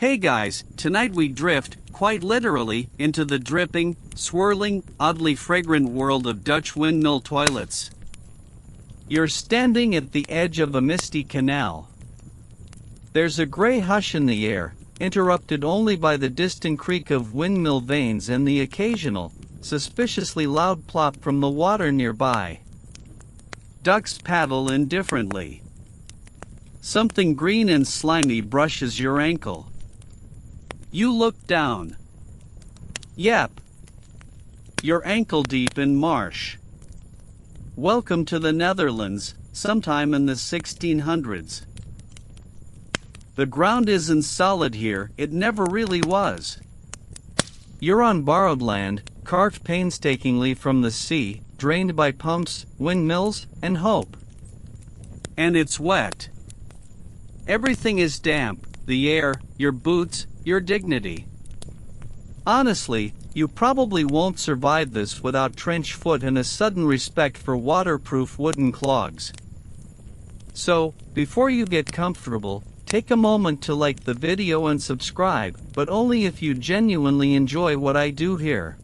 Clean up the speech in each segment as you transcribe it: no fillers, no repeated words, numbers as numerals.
Hey guys, tonight we drift, quite literally, into the dripping, swirling, oddly fragrant world of Dutch windmill toilets. You're standing at the edge of a misty canal. There's a gray hush in the air, interrupted only by the distant creak of windmill vanes and the occasional, suspiciously loud plop from the water nearby. Ducks paddle indifferently. Something green and slimy brushes your ankle. You look down. Yep. You're ankle deep in marsh. Welcome to the Netherlands, sometime in the 1600s. The ground isn't solid here, it never really was. You're on borrowed land, carved painstakingly from the sea, drained by pumps, windmills, and hope. And it's wet. Everything is damp, the air, your boots, your dignity. Honestly, you probably won't survive this without trench foot and a sudden respect for waterproof wooden clogs. So, before you get comfortable, take a moment to like the video and subscribe, but only if you genuinely enjoy what I do here.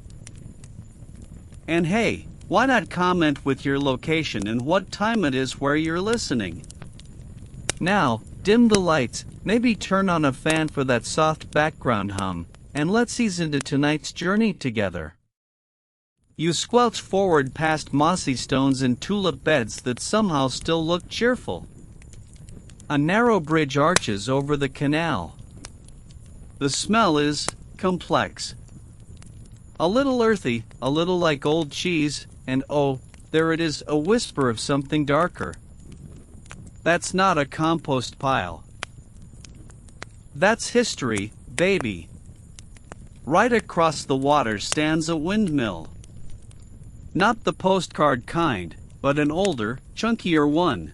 And hey, why not comment with your location and what time it is where you're listening? Now, dim the lights, maybe turn on a fan for that soft background hum, and let's ease into tonight's journey together. You squelch forward past mossy stones and tulip beds that somehow still look cheerful. A narrow bridge arches over the canal. The smell is complex. A little earthy, a little like old cheese, and oh, there it is, a whisper of something darker. That's not a compost pile. That's history, baby. Right across the water stands a windmill. Not the postcard kind, but an older, chunkier one.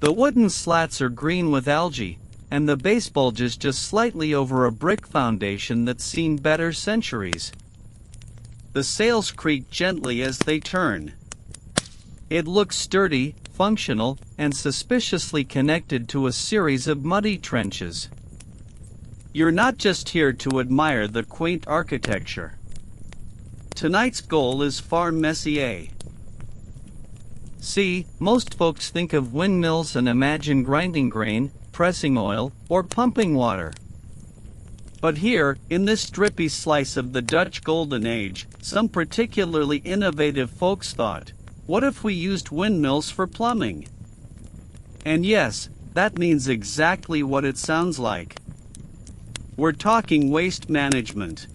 The wooden slats are green with algae, and the base bulges just slightly over a brick foundation that's seen better centuries. The sails creak gently as they turn. It looks sturdy, functional, and suspiciously connected to a series of muddy trenches. You're not just here to admire the quaint architecture. Tonight's goal is far messier. See, most folks think of windmills and imagine grinding grain, pressing oil, or pumping water. But here, in this drippy slice of the Dutch Golden Age, some particularly innovative folks thought, what if we used windmills for plumbing? And yes, that means exactly what it sounds like. We're talking waste management.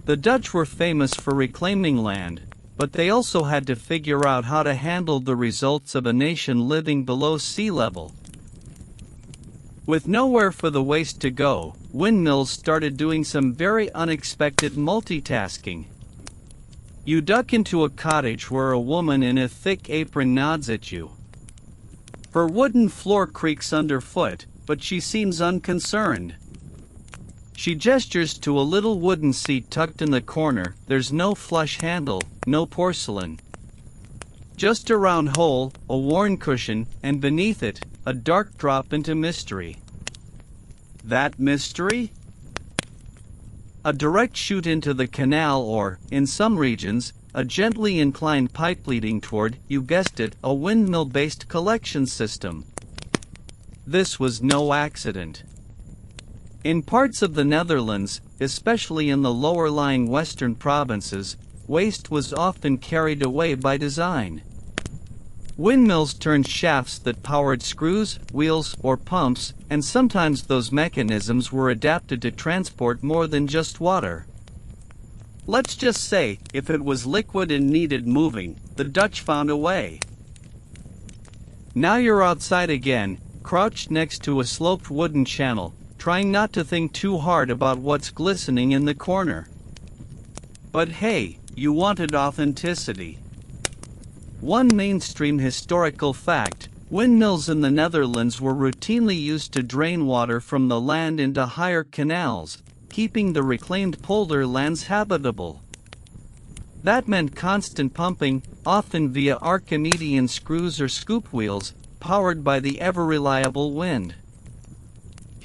The Dutch were famous for reclaiming land, but they also had to figure out how to handle the results of a nation living below sea level. With nowhere for the waste to go, windmills started doing some very unexpected multitasking. You duck into a cottage where a woman in a thick apron nods at you. Her wooden floor creaks underfoot, but she seems unconcerned. She gestures to a little wooden seat tucked in the corner. There's no flush handle, no porcelain. Just a round hole, a worn cushion, and beneath it, a dark drop into mystery. That mystery? A direct chute into the canal or, in some regions, a gently inclined pipe leading toward, you guessed it, a windmill-based collection system. This was no accident. In parts of the Netherlands, especially in the lower-lying western provinces, waste was often carried away by design. Windmills turned shafts that powered screws, wheels, or pumps, and sometimes those mechanisms were adapted to transport more than just water. Let's just say, if it was liquid and needed moving, the Dutch found a way. Now you're outside again, crouched next to a sloped wooden channel, trying not to think too hard about what's glistening in the corner. But hey, you wanted authenticity. One mainstream historical fact, windmills in the Netherlands were routinely used to drain water from the land into higher canals, keeping the reclaimed polder lands habitable. That meant constant pumping, often via Archimedean screws or scoop wheels, powered by the ever-reliable wind.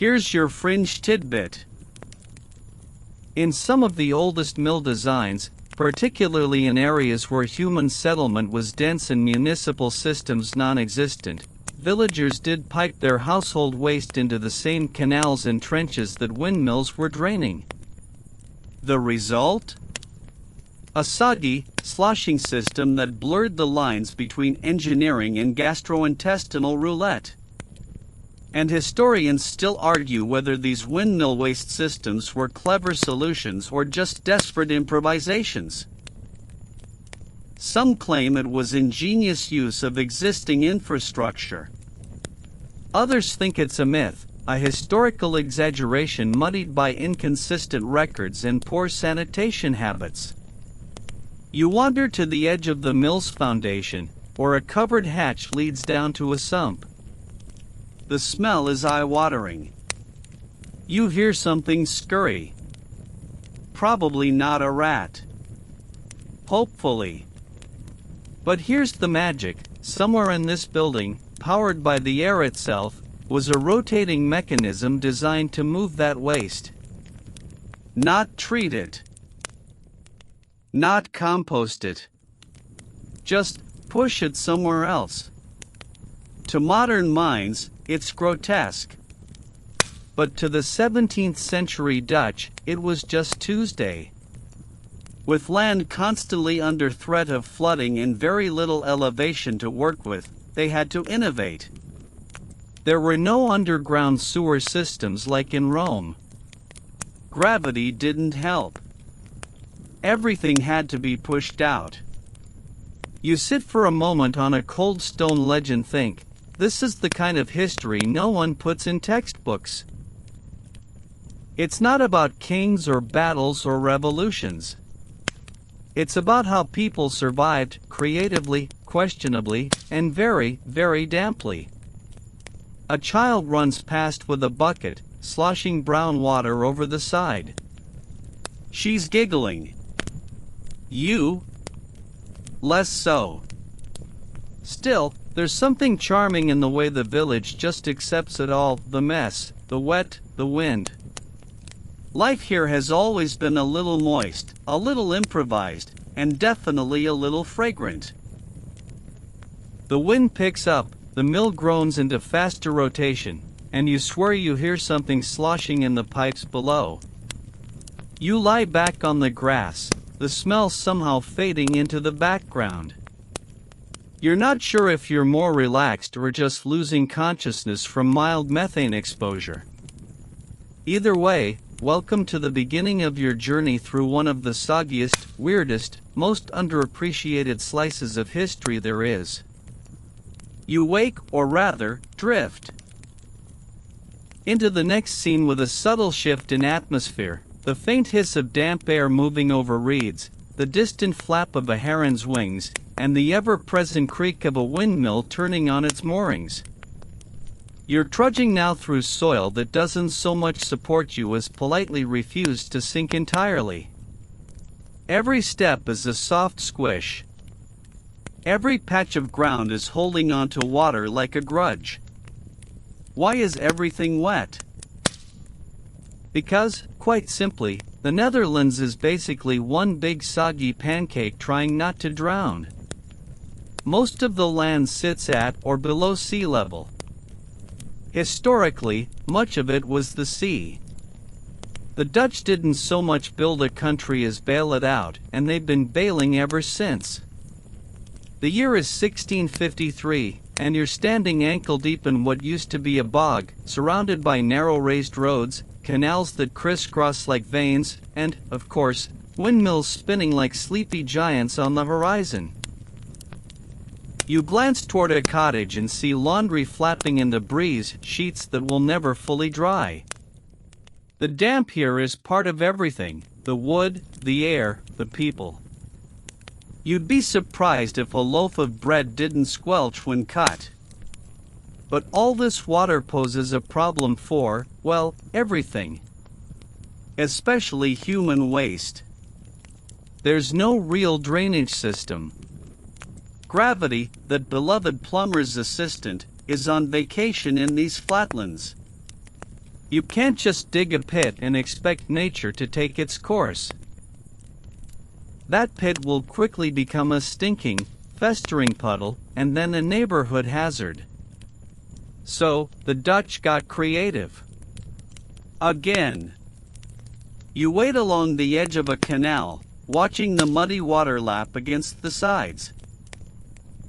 Here's your fringe tidbit. In some of the oldest mill designs, particularly in areas where human settlement was dense and municipal systems non-existent, villagers did pipe their household waste into the same canals and trenches that windmills were draining. The result? A soggy, sloshing system that blurred the lines between engineering and gastrointestinal roulette. And historians still argue whether these windmill waste systems were clever solutions or just desperate improvisations. Some claim it was ingenious use of existing infrastructure. Others think it's a myth, a historical exaggeration muddied by inconsistent records and poor sanitation habits. You wander to the edge of the mill's foundation, or a covered hatch leads down to a sump. The smell is eye-watering. You hear something scurry. Probably not a rat. Hopefully. But here's the magic: somewhere in this building, powered by the air itself, was a rotating mechanism designed to move that waste. Not treat it. Not compost it. Just push it somewhere else. To modern minds, it's grotesque. But to the 17th century Dutch, it was just Tuesday. With land constantly under threat of flooding and very little elevation to work with, they had to innovate. There were no underground sewer systems like in Rome. Gravity didn't help. Everything had to be pushed out. You sit for a moment on a cold stone ledge and think, this is the kind of history no one puts in textbooks. It's not about kings or battles or revolutions. It's about how people survived creatively, questionably, and very, very damply. A child runs past with a bucket, sloshing brown water over the side. She's giggling. You? Less so. Still, there's something charming in the way the village just accepts it all: the mess, the wet, the wind. Life here has always been a little moist, a little improvised, and definitely a little fragrant. The wind picks up, the mill groans into faster rotation, and you swear you hear something sloshing in the pipes below. You lie back on the grass, the smell somehow fading into the background. You're not sure if you're more relaxed or just losing consciousness from mild methane exposure. Either way, welcome to the beginning of your journey through one of the soggiest, weirdest, most underappreciated slices of history there is. You wake, or rather, drift, into the next scene with a subtle shift in atmosphere, the faint hiss of damp air moving over reeds, the distant flap of a heron's wings, and the ever-present creak of a windmill turning on its moorings. You're trudging now through soil that doesn't so much support you as politely refuse to sink entirely. Every step is a soft squish. Every patch of ground is holding on to water like a grudge. Why is everything wet? Because, quite simply, the Netherlands is basically one big soggy pancake trying not to drown. Most of the land sits at or below sea level. Historically, much of it was the sea. The Dutch didn't so much build a country as bail it out, and they've been bailing ever since. The year is 1653, and you're standing ankle-deep in what used to be a bog, surrounded by narrow raised roads, canals that crisscross like veins, and, of course, windmills spinning like sleepy giants on the horizon. You glance toward a cottage and see laundry flapping in the breeze, sheets that will never fully dry. The damp here is part of everything: the wood, the air, the people. You'd be surprised if a loaf of bread didn't squelch when cut. But all this water poses a problem for, well, everything. Especially human waste. There's no real drainage system. Gravity, that beloved plumber's assistant, is on vacation in these flatlands. You can't just dig a pit and expect nature to take its course. That pit will quickly become a stinking, festering puddle, and then a neighborhood hazard. So, the Dutch got creative. Again. You wait along the edge of a canal, watching the muddy water lap against the sides.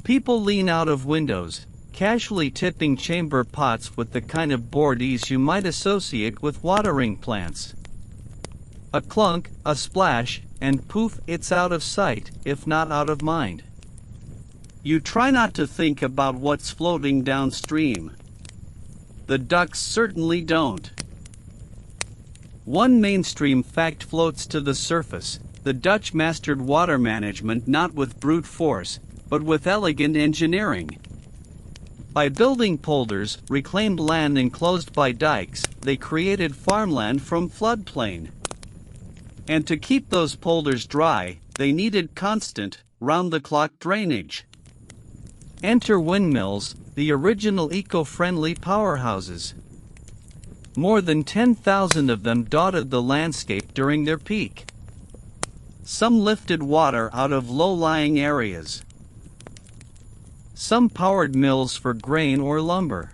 People lean out of windows, casually tipping chamber pots with the kind of bored ease you might associate with watering plants. A clunk, a splash, and poof, it's out of sight, if not out of mind. You try not to think about what's floating downstream. The ducks certainly don't. One mainstream fact floats to the surface: the Dutch mastered water management not with brute force, but with elegant engineering. By building polders, reclaimed land enclosed by dikes, they created farmland from floodplain. And to keep those polders dry, they needed constant, round-the-clock drainage. Enter windmills, the original eco-friendly powerhouses. More than 10,000 of them dotted the landscape during their peak. Some lifted water out of low-lying areas. Some powered mills for grain or lumber.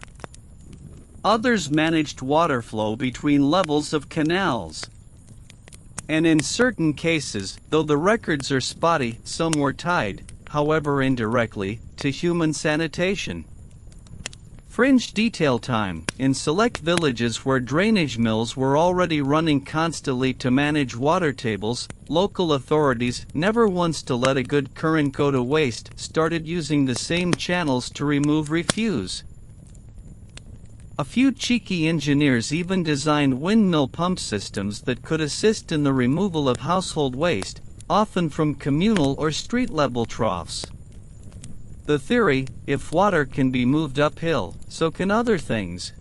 Others managed water flow between levels of canals. And in certain cases, though the records are spotty, some were tied, however indirectly, to human sanitation. Fringe detail time: in select villages where drainage mills were already running constantly to manage water tables, local authorities, never once to let a good current go to waste, started using the same channels to remove refuse. A few cheeky engineers even designed windmill pump systems that could assist in the removal of household waste, often from communal or street-level troughs. The theory: if water can be moved uphill, so can other things.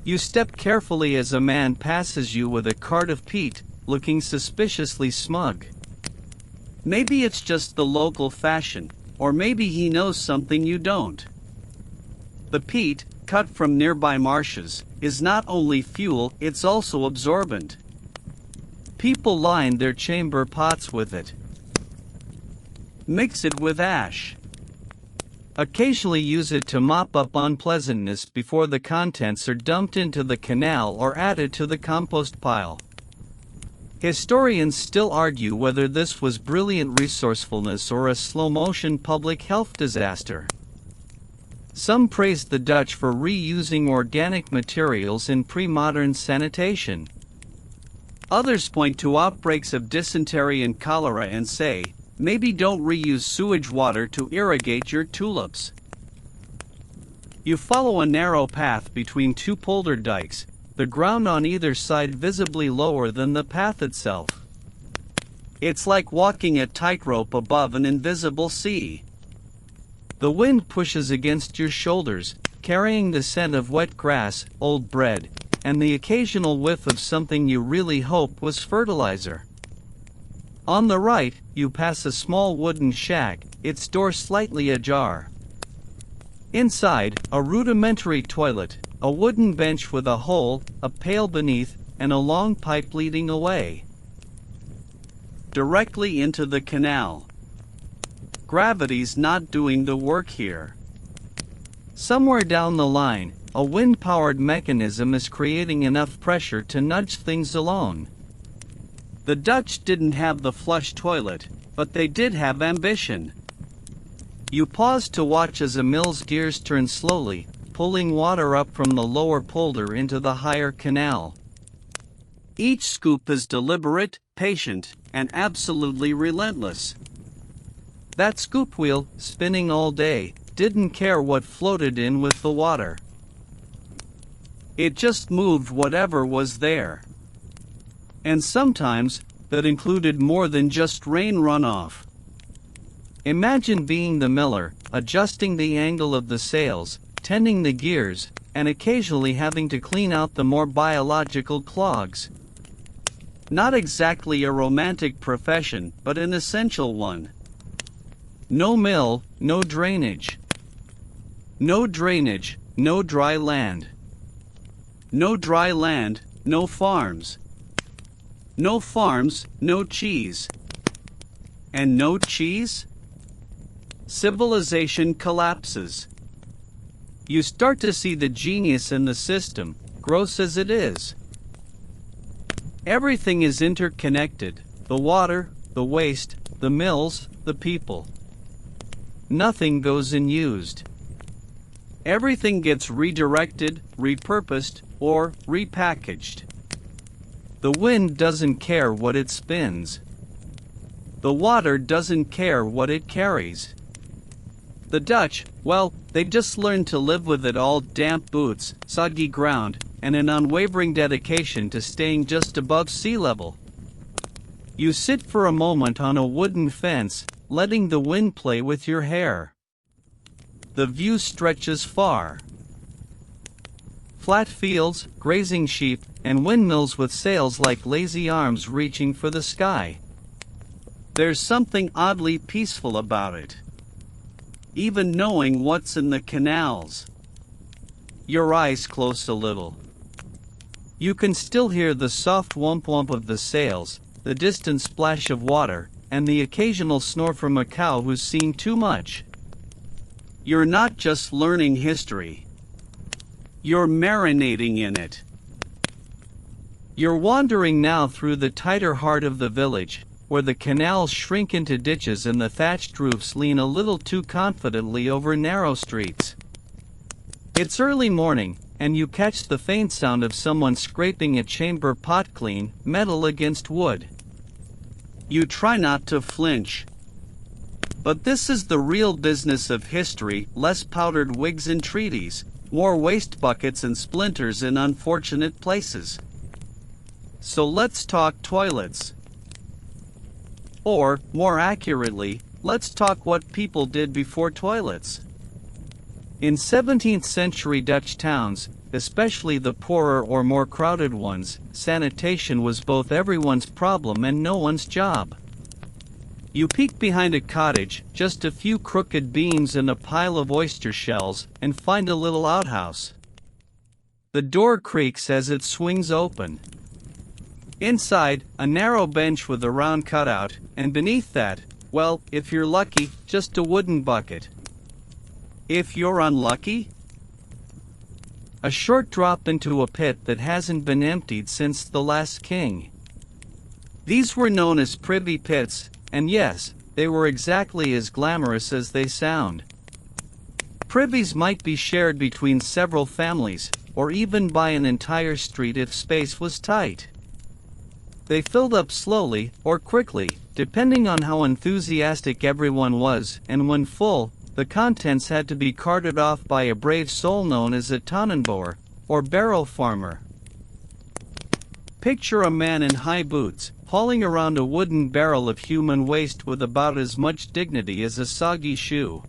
You step carefully as a man passes you with a cart of peat, looking suspiciously smug. Maybe it's just the local fashion, or maybe he knows something you don't. The peat, cut from nearby marshes, is not only fuel, it's also absorbent. People line their chamber pots with it. Mix it with ash. Occasionally use it to mop up unpleasantness before the contents are dumped into the canal or added to the compost pile. Historians still argue whether this was brilliant resourcefulness or a slow-motion public health disaster. Some praised the Dutch for reusing organic materials in pre-modern sanitation. Others point to outbreaks of dysentery and cholera and say, maybe don't reuse sewage water to irrigate your tulips. You follow a narrow path between two polder dikes, the ground on either side visibly lower than the path itself. It's like walking a tightrope above an invisible sea. The wind pushes against your shoulders, carrying the scent of wet grass, old bread, and the occasional whiff of something you really hope was fertilizer. On the right, you pass a small wooden shack, its door slightly ajar. Inside, a rudimentary toilet, a wooden bench with a hole, a pail beneath, and a long pipe leading away directly into the canal. Gravity's not doing the work here. Somewhere down the line, a wind-powered mechanism is creating enough pressure to nudge things along. The Dutch didn't have the flush toilet, but they did have ambition. You pause to watch as a mill's gears turn slowly, pulling water up from the lower polder into the higher canal. Each scoop is deliberate, patient, and absolutely relentless. That scoop wheel, spinning all day, didn't care what floated in with the water. It just moved whatever was there. And sometimes, that included more than just rain runoff. Imagine being the miller, adjusting the angle of the sails, tending the gears, and occasionally having to clean out the more biological clogs. Not exactly a romantic profession, but an essential one. No mill, no drainage. No drainage, no dry land. No dry land, no farms. No farms, no cheese. And no cheese? Civilization collapses. You start to see the genius in the system, gross as it is. Everything is interconnected: the water, the waste, the mills, the people. Nothing goes unused. Everything gets redirected, repurposed, or repackaged. The wind doesn't care what it spins. The water doesn't care what it carries. The Dutch, well, they just learned to live with it all: damp boots, soggy ground, and an unwavering dedication to staying just above sea level. You sit for a moment on a wooden fence, letting the wind play with your hair. The view stretches far. Flat fields, grazing sheep, and windmills with sails like lazy arms reaching for the sky. There's something oddly peaceful about it. Even knowing what's in the canals. Your eyes close a little. You can still hear the soft whomp-whomp of the sails, the distant splash of water, and the occasional snore from a cow who's seen too much. You're not just learning history. You're marinating in it. You're wandering now through the tighter heart of the village, where the canals shrink into ditches and the thatched roofs lean a little too confidently over narrow streets. It's early morning, and you catch the faint sound of someone scraping a chamber pot clean, metal against wood. You try not to flinch. But this is the real business of history: less powdered wigs and treaties, more waste buckets and splinters in unfortunate places. So let's talk toilets. Or, more accurately, let's talk what people did before toilets. In 17th century Dutch towns, especially the poorer or more crowded ones, sanitation was both everyone's problem and no one's job. You peek behind a cottage, just a few crooked beams and a pile of oyster shells, and find a little outhouse. The door creaks as it swings open. Inside, a narrow bench with a round cutout, and beneath that, well, if you're lucky, just a wooden bucket. If you're unlucky, a short drop into a pit that hasn't been emptied since the last king. These were known as privy pits, and yes, they were exactly as glamorous as they sound. Privies might be shared between several families, or even by an entire street if space was tight. They filled up slowly, or quickly, depending on how enthusiastic everyone was, and when full, the contents had to be carted off by a brave soul known as a tonnenboer, or barrel farmer. Picture a man in high boots, hauling around a wooden barrel of human waste with about as much dignity as a soggy shoe.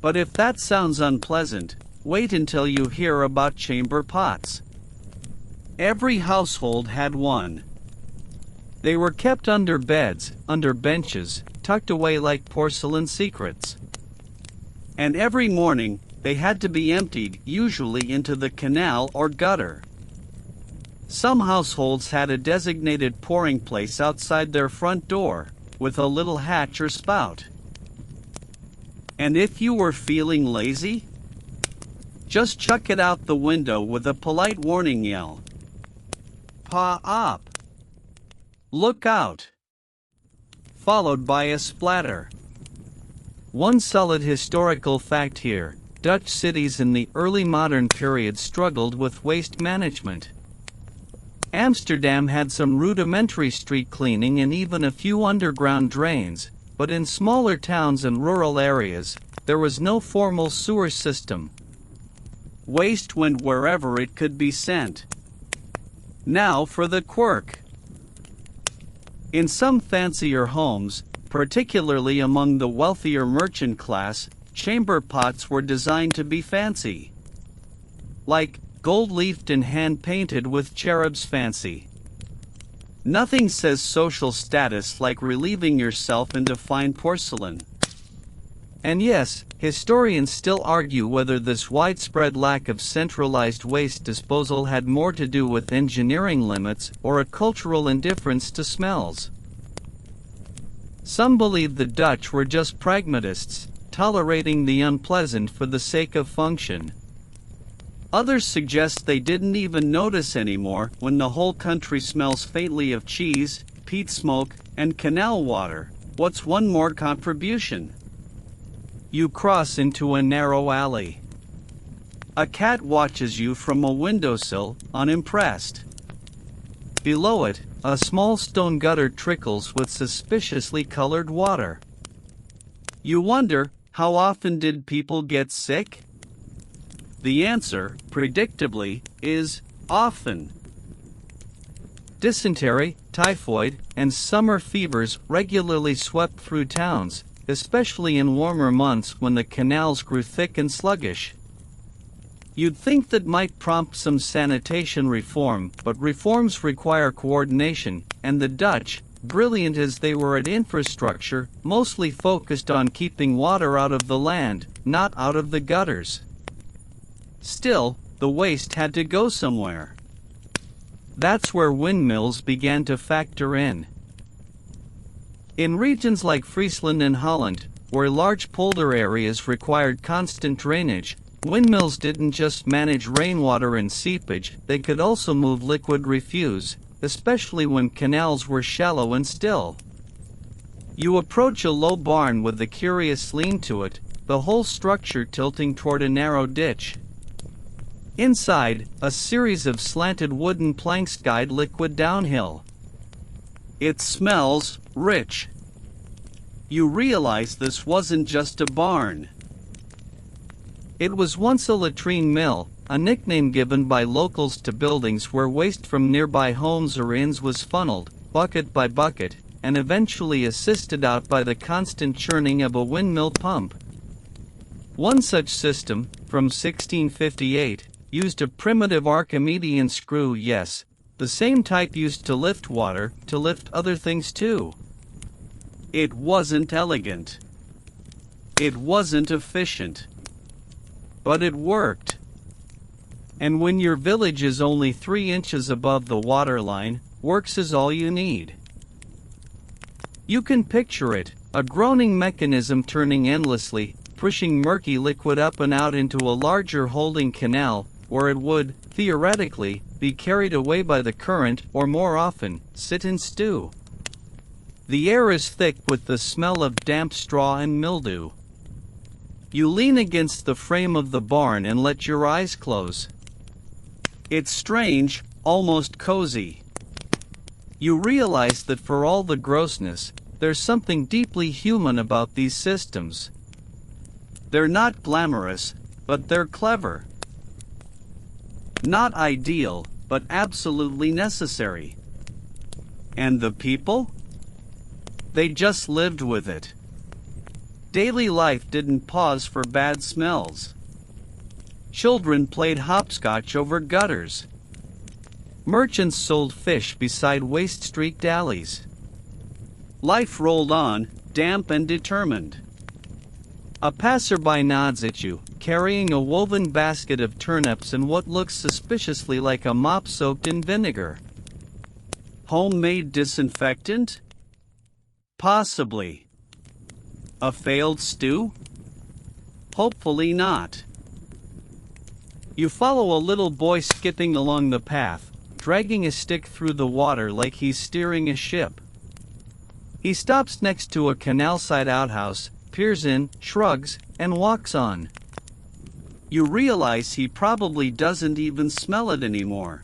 But if that sounds unpleasant, wait until you hear about chamber pots. Every household had one. They were kept under beds, under benches, tucked away like porcelain secrets. And every morning, they had to be emptied, usually into the canal or gutter. Some households had a designated pouring place outside their front door, with a little hatch or spout. And if you were feeling lazy, just chuck it out the window with a polite warning yell. Paw up! Look out! Followed by a splatter. One solid historical fact here: Dutch cities in the early modern period struggled with waste management. Amsterdam had some rudimentary street cleaning and even a few underground drains, but in smaller towns and rural areas, there was no formal sewer system. Waste went wherever it could be sent. Now for the quirk. In some fancier homes, particularly among the wealthier merchant class, chamber pots were designed to be fancy. Like gold-leafed and hand-painted with cherub's fancy. Nothing says social status like relieving yourself into fine porcelain. And yes, Historians still argue whether this widespread lack of centralized waste disposal had more to do with engineering limits or a cultural indifference to smells. Some believe the Dutch were just pragmatists, tolerating the unpleasant for the sake of function. Others suggest they didn't even notice anymore when the whole country smells faintly of cheese, peat smoke, and canal water. What's one more contribution? You cross into a narrow alley. A cat watches you from a windowsill, unimpressed. Below it, a small stone gutter trickles with suspiciously colored water. You wonder, how often did people get sick? The answer, predictably, is often. Dysentery, typhoid, and summer fevers regularly swept through towns, especially in warmer months when the canals grew thick and sluggish. You'd think that might prompt some sanitation reform, but reforms require coordination, and the Dutch, brilliant as they were at infrastructure, mostly focused on keeping water out of the land, not out of the gutters. Still, the waste had to go somewhere. That's where windmills began to factor in. In regions like Friesland and Holland, where large polder areas required constant drainage, windmills didn't just manage rainwater and seepage, they could also move liquid refuse, especially when canals were shallow and still. You approach a low barn with a curious lean to it, the whole structure tilting toward a narrow ditch. Inside, a series of slanted wooden planks guide liquid downhill. It smells rich. You realize this wasn't just a barn. It was once a latrine mill, a nickname given by locals to buildings where waste from nearby homes or inns was funneled, bucket by bucket, and eventually assisted out by the constant churning of a windmill pump. One such system, from 1658, used a primitive Archimedean screw, yes, the same type used to lift water, to lift other things too. It wasn't elegant. It wasn't efficient. But it worked. And when your village is only 3 inches above the waterline, works is all you need. You can picture it, a groaning mechanism turning endlessly, pushing murky liquid up and out into a larger holding canal, where it would, theoretically, be carried away by the current, or more often, sit and stew. The air is thick with the smell of damp straw and mildew. You lean against the frame of the barn and let your eyes close. It's strange, almost cozy. You realize that for all the grossness, there's something deeply human about these systems. They're not glamorous, but they're clever. Not ideal, but absolutely necessary. And the people? They just lived with it. Daily life didn't pause for bad smells. Children played hopscotch over gutters. Merchants sold fish beside waste-streaked alleys. Life rolled on, damp and determined. A passerby nods at you, carrying a woven basket of turnips and what looks suspiciously like a mop soaked in vinegar. Homemade disinfectant? Possibly. A failed stew? Hopefully not. You follow a little boy skipping along the path, dragging a stick through the water like he's steering a ship. He stops next to a canal-side outhouse, peers in, shrugs, and walks on. You realize he probably doesn't even smell it anymore.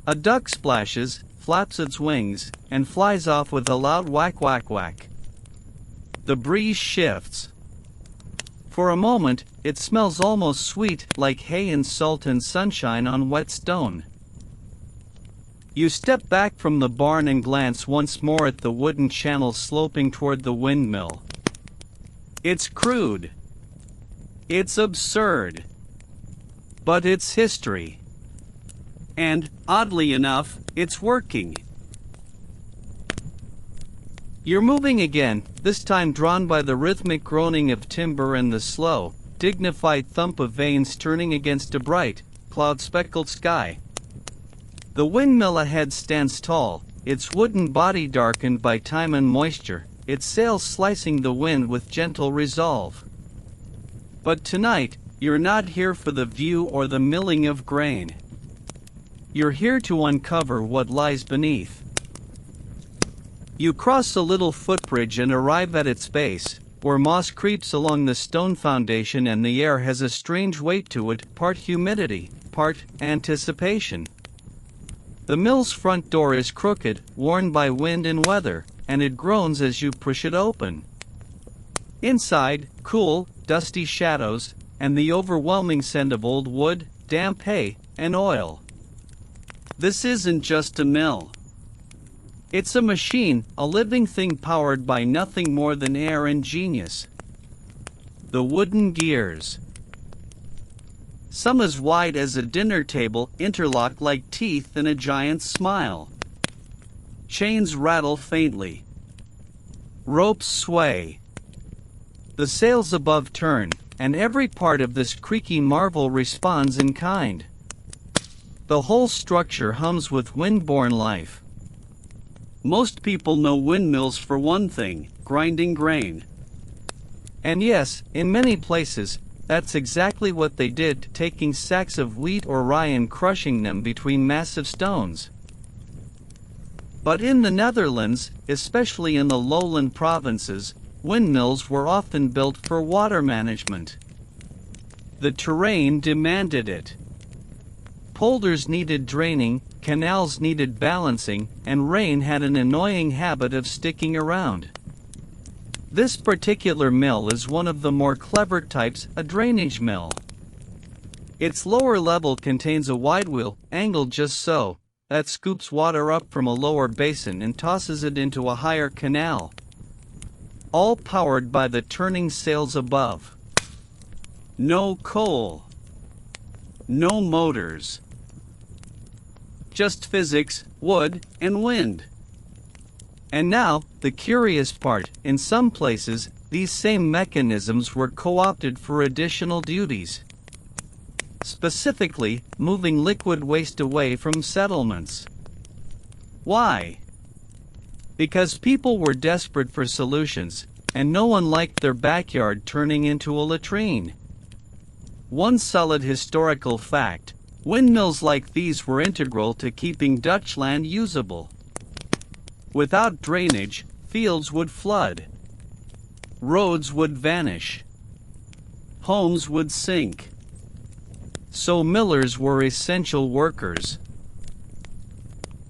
A duck splashes, flaps its wings, and flies off with a loud whack whack whack. The breeze shifts. For a moment, it smells almost sweet, like hay and salt and sunshine on wet stone. You step back from the barn and glance once more at the wooden channel sloping toward the windmill. It's crude. It's absurd. But it's history. And, oddly enough, it's working. You're moving again, this time drawn by the rhythmic groaning of timber and the slow, dignified thump of vanes turning against a bright, cloud-speckled sky. The windmill ahead stands tall, its wooden body darkened by time and moisture, its sails slicing the wind with gentle resolve. But tonight, you're not here for the view or the milling of grain. You're here to uncover what lies beneath. You cross a little footbridge and arrive at its base, where moss creeps along the stone foundation and the air has a strange weight to it, part humidity, part anticipation. The mill's front door is crooked, worn by wind and weather, and it groans as you push it open. Inside, cool, dusty shadows, and the overwhelming scent of old wood, damp hay, and oil. This isn't just a mill. It's a machine, a living thing powered by nothing more than air and genius. The wooden gears. Some as wide as a dinner table interlock like teeth in a giant's smile. Chains rattle faintly. Ropes sway. The sails above turn, and every part of this creaky marvel responds in kind. The whole structure hums with wind-born life. Most people know windmills for one thing, grinding grain. And yes, in many places, that's exactly what they did, taking sacks of wheat or rye and crushing them between massive stones. But in the Netherlands, especially in the lowland provinces, windmills were often built for water management. The terrain demanded it. Polders needed draining, canals needed balancing, and rain had an annoying habit of sticking around. This particular mill is one of the more clever types, a drainage mill. Its lower level contains a wide wheel, angled just so, that scoops water up from a lower basin and tosses it into a higher canal. All powered by the turning sails above. No coal. No motors. Just physics, wood, and wind. And now, the curious part, in some places, these same mechanisms were co-opted for additional duties. Specifically, moving liquid waste away from settlements. Why? Because people were desperate for solutions, and no one liked their backyard turning into a latrine. One solid historical fact: windmills like these were integral to keeping Dutch land usable. Without drainage, fields would flood. Roads would vanish. Homes would sink. So millers were essential workers.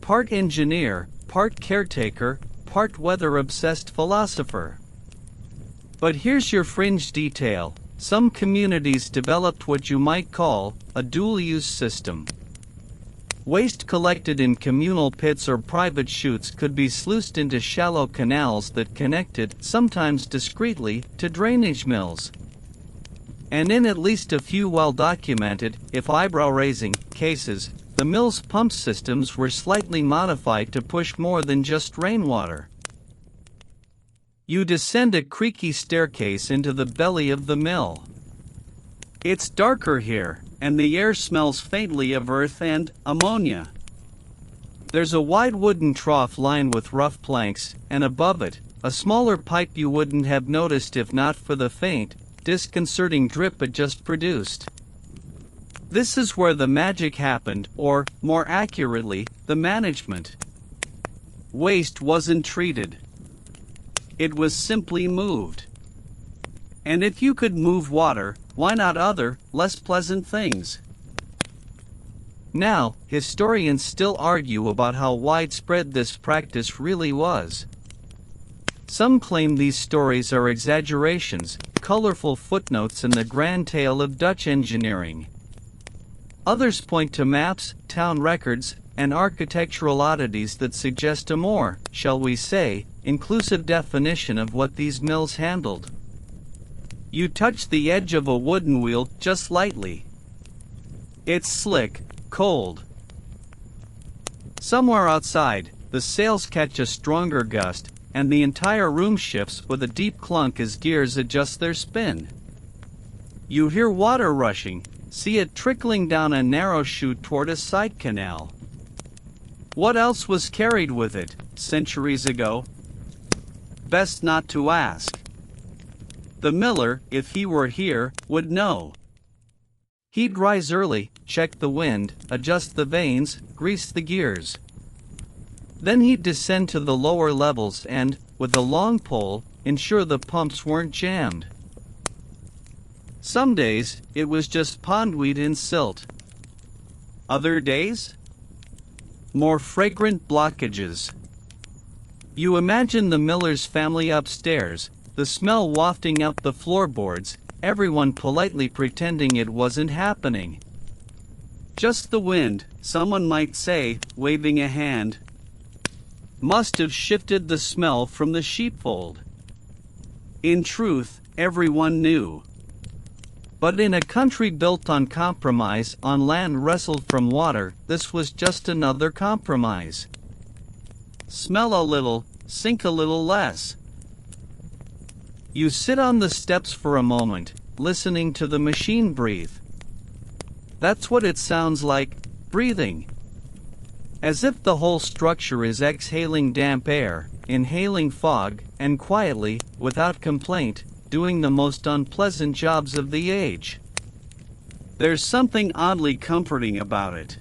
Part engineer, part caretaker, part weather-obsessed philosopher. But here's your fringe detail. Some communities developed what you might call a dual-use system. Waste collected in communal pits or private chutes could be sluiced into shallow canals that connected, sometimes discreetly, to drainage mills. And in at least a few well-documented, if eyebrow-raising, cases, the mill's pump systems were slightly modified to push more than just rainwater. You descend a creaky staircase into the belly of the mill. It's darker here, and the air smells faintly of earth and ammonia. There's a wide wooden trough lined with rough planks, and above it, a smaller pipe you wouldn't have noticed if not for the faint, disconcerting drip it just produced. This is where the magic happened, or, more accurately, the management. Waste wasn't treated. It was simply moved. And if you could move water, why not other, less pleasant things? Now, historians still argue about how widespread this practice really was. Some claim these stories are exaggerations, colorful footnotes in the grand tale of Dutch engineering. Others point to maps, town records, and architectural oddities that suggest a more, shall we say, inclusive definition of what these mills handled. You touch the edge of a wooden wheel just lightly. It's slick, cold. Somewhere outside, the sails catch a stronger gust, and the entire room shifts with a deep clunk as gears adjust their spin. You hear water rushing, see it trickling down a narrow chute toward a side canal. What else was carried with it, centuries ago? Best not to ask. The miller, if he were here, would know. He'd rise early, check the wind, adjust the vanes, grease the gears. Then he'd descend to the lower levels and, with a long pole, ensure the pumps weren't jammed. Some days, it was just pondweed and silt. Other days? More fragrant blockages. You imagine the miller's family upstairs, the smell wafting up the floorboards, everyone politely pretending it wasn't happening. Just the wind, someone might say, waving a hand. Must have shifted the smell from the sheepfold. In truth, everyone knew. But in a country built on compromise, on land wrestled from water, this was just another compromise. Smell a little, sink a little less. You sit on the steps for a moment, listening to the machine breathe. That's what it sounds like, breathing. As if the whole structure is exhaling damp air, inhaling fog, and quietly, without complaint, doing the most unpleasant jobs of the age. There's something oddly comforting about it.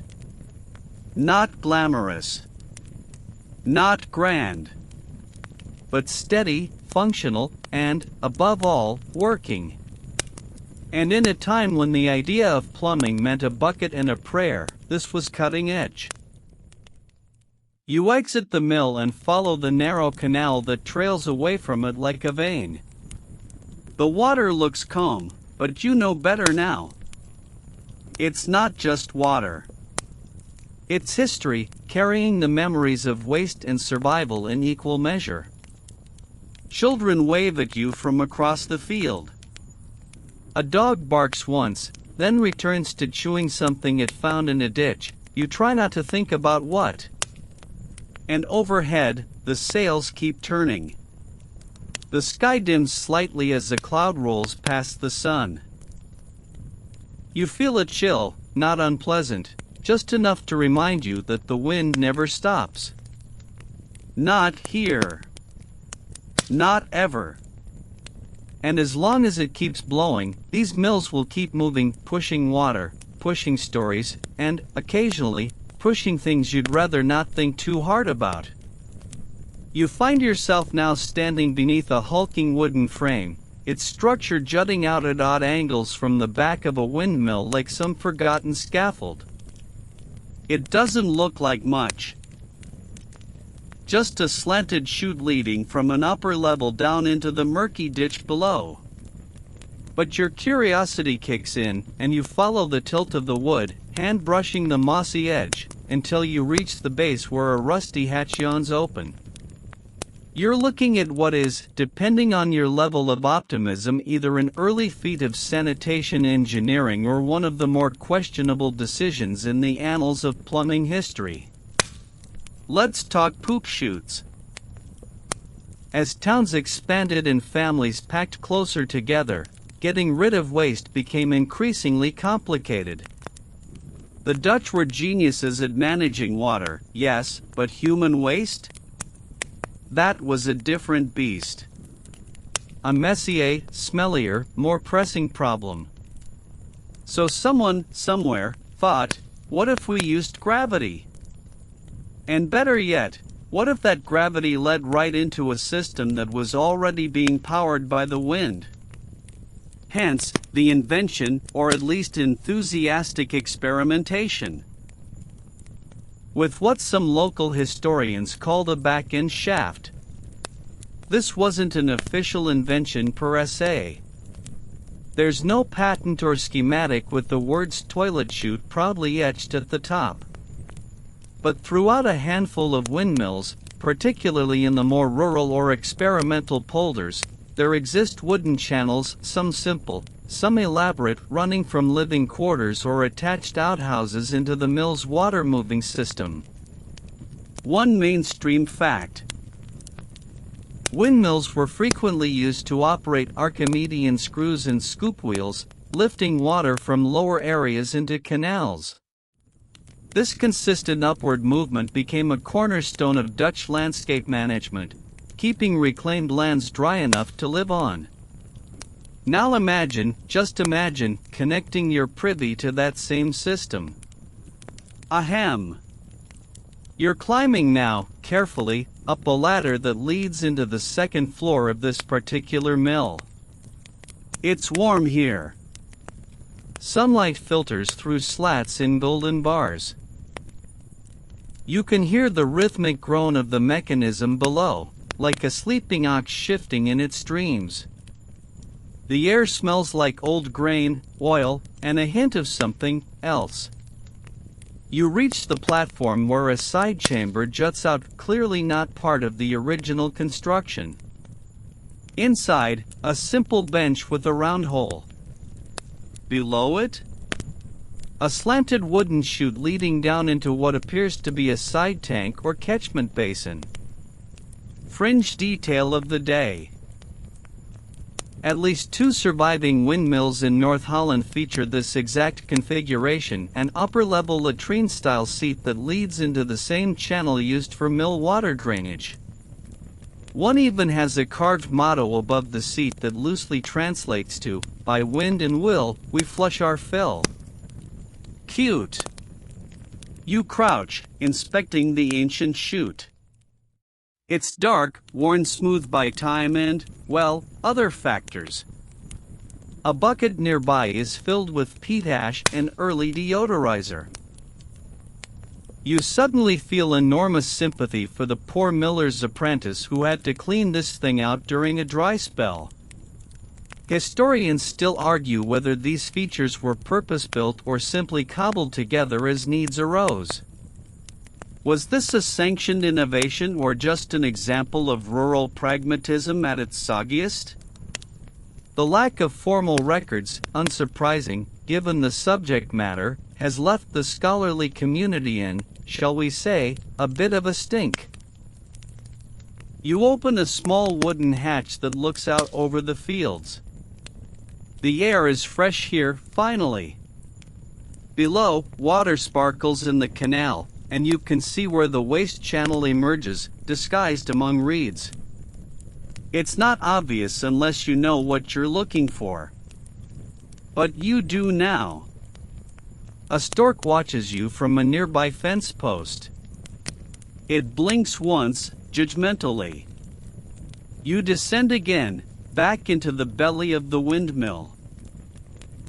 Not glamorous. Not grand. But steady, functional, and, above all, working. And in a time when the idea of plumbing meant a bucket and a prayer, this was cutting edge. You exit the mill and follow the narrow canal that trails away from it like a vein. The water looks calm, but you know better now. It's not just water. It's history, carrying the memories of waste and survival in equal measure. Children wave at you from across the field. A dog barks once, then returns to chewing something it found in a ditch. You try not to think about what. And overhead, the sails keep turning. The sky dims slightly as a cloud rolls past the sun. You feel a chill, not unpleasant, just enough to remind you that the wind never stops. Not here. Not ever. And as long as it keeps blowing, these mills will keep moving, pushing water, pushing stories, and, occasionally, pushing things you'd rather not think too hard about. You find yourself now standing beneath a hulking wooden frame, its structure jutting out at odd angles from the back of a windmill like some forgotten scaffold. It doesn't look like much. Just a slanted chute leading from an upper level down into the murky ditch below. But your curiosity kicks in, and you follow the tilt of the wood, hand brushing the mossy edge, until you reach the base where a rusty hatch yawns open. You're looking at what is, depending on your level of optimism, either an early feat of sanitation engineering or one of the more questionable decisions in the annals of plumbing history. Let's talk poop chutes. As towns expanded and families packed closer together, getting rid of waste became increasingly complicated. The Dutch were geniuses at managing water, yes, but human waste? That was a different beast. A messier, smellier, more pressing problem. So someone, somewhere, thought, what if we used gravity? And better yet, what if that gravity led right into a system that was already being powered by the wind? Hence, the invention, or at least enthusiastic experimentation, with what some local historians call the back-end shaft. This wasn't an official invention per se. There's no patent or schematic with the words toilet chute proudly etched at the top. But throughout a handful of windmills, particularly in the more rural or experimental polders, there exist wooden channels, some simple, some elaborate, running from living quarters or attached outhouses into the mill's water-moving system. One mainstream fact. Windmills were frequently used to operate Archimedean screws and scoop wheels, lifting water from lower areas into canals. This consistent upward movement became a cornerstone of Dutch landscape management, keeping reclaimed lands dry enough to live on. Now just imagine, connecting your privy to that same system. Ahem. You're climbing now, carefully, up a ladder that leads into the second floor of this particular mill. It's warm here. Sunlight filters through slats in golden bars. You can hear the rhythmic groan of the mechanism below, like a sleeping ox shifting in its dreams. The air smells like old grain, oil, and a hint of something else. You reach the platform where a side chamber juts out, clearly not part of the original construction. Inside, a simple bench with a round hole. Below it, a slanted wooden chute leading down into what appears to be a side tank or catchment basin. Fringe detail of the day. At least 2 surviving windmills in North Holland feature this exact configuration, an upper-level latrine-style seat that leads into the same channel used for mill water drainage. One even has a carved motto above the seat that loosely translates to, "By wind and will, we flush our fill." Cute. You crouch, inspecting the ancient chute. It's dark, worn smooth by time and, well, other factors. A bucket nearby is filled with peat ash and early deodorizer. You suddenly feel enormous sympathy for the poor miller's apprentice who had to clean this thing out during a dry spell. Historians still argue whether these features were purpose-built or simply cobbled together as needs arose. Was this a sanctioned innovation or just an example of rural pragmatism at its soggiest? The lack of formal records, unsurprising, given the subject matter, has left the scholarly community in, shall we say, a bit of a stink. You open a small wooden hatch that looks out over the fields. The air is fresh here, finally. Below, water sparkles in the canal, and you can see where the waste channel emerges, disguised among reeds. It's not obvious unless you know what you're looking for. But you do now. A stork watches you from a nearby fence post. It blinks once, judgmentally. You descend again, back into the belly of the windmill.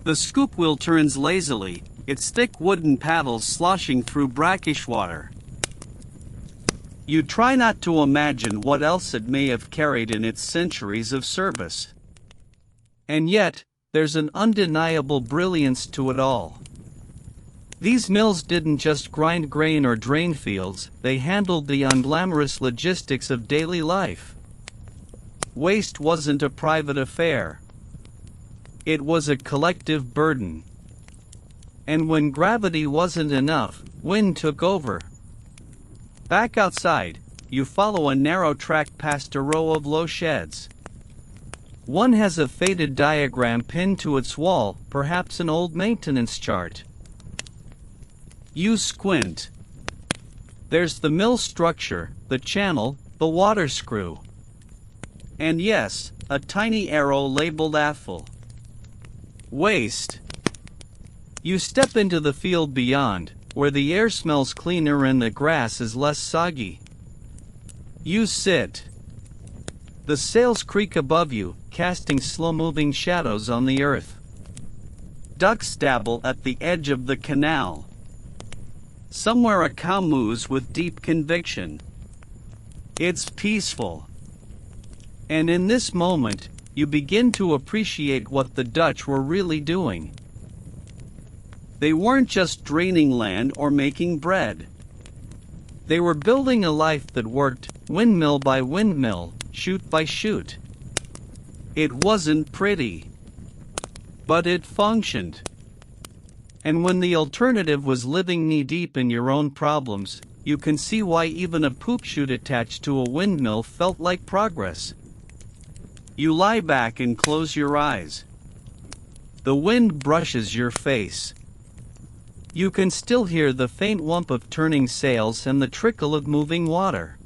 The scoop wheel turns lazily, its thick wooden paddles sloshing through brackish water. You try not to imagine what else it may have carried in its centuries of service. And yet, there's an undeniable brilliance to it all. These mills didn't just grind grain or drain fields, they handled the unglamorous logistics of daily life. Waste wasn't a private affair. It was a collective burden. And when gravity wasn't enough, wind took over. Back outside, you follow a narrow track past a row of low sheds. One has a faded diagram pinned to its wall, perhaps an old maintenance chart. You squint. There's the mill structure, the channel, the water screw. And yes, a tiny arrow labeled AFL. Waste. You step into the field beyond, where the air smells cleaner and the grass is less soggy. You sit. The sails creak above you, casting slow-moving shadows on the earth. Ducks dabble at the edge of the canal. Somewhere a cow moos with deep conviction. It's peaceful. And in this moment, you begin to appreciate what the Dutch were really doing. They weren't just draining land or making bread. They were building a life that worked, windmill by windmill, chute by chute. It wasn't pretty. But it functioned. And when the alternative was living knee-deep in your own problems, you can see why even a poop chute attached to a windmill felt like progress. You lie back and close your eyes. The wind brushes your face. You can still hear the faint whump of turning sails and the trickle of moving water.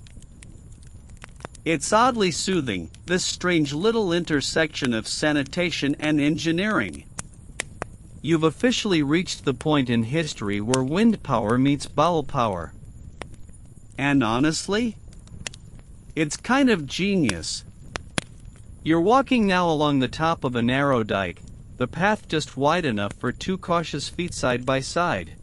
It's oddly soothing, this strange little intersection of sanitation and engineering. You've officially reached the point in history where wind power meets bowel power. And honestly, it's kind of genius. You're walking now along the top of a narrow dike, the path just wide enough for two cautious feet side by side.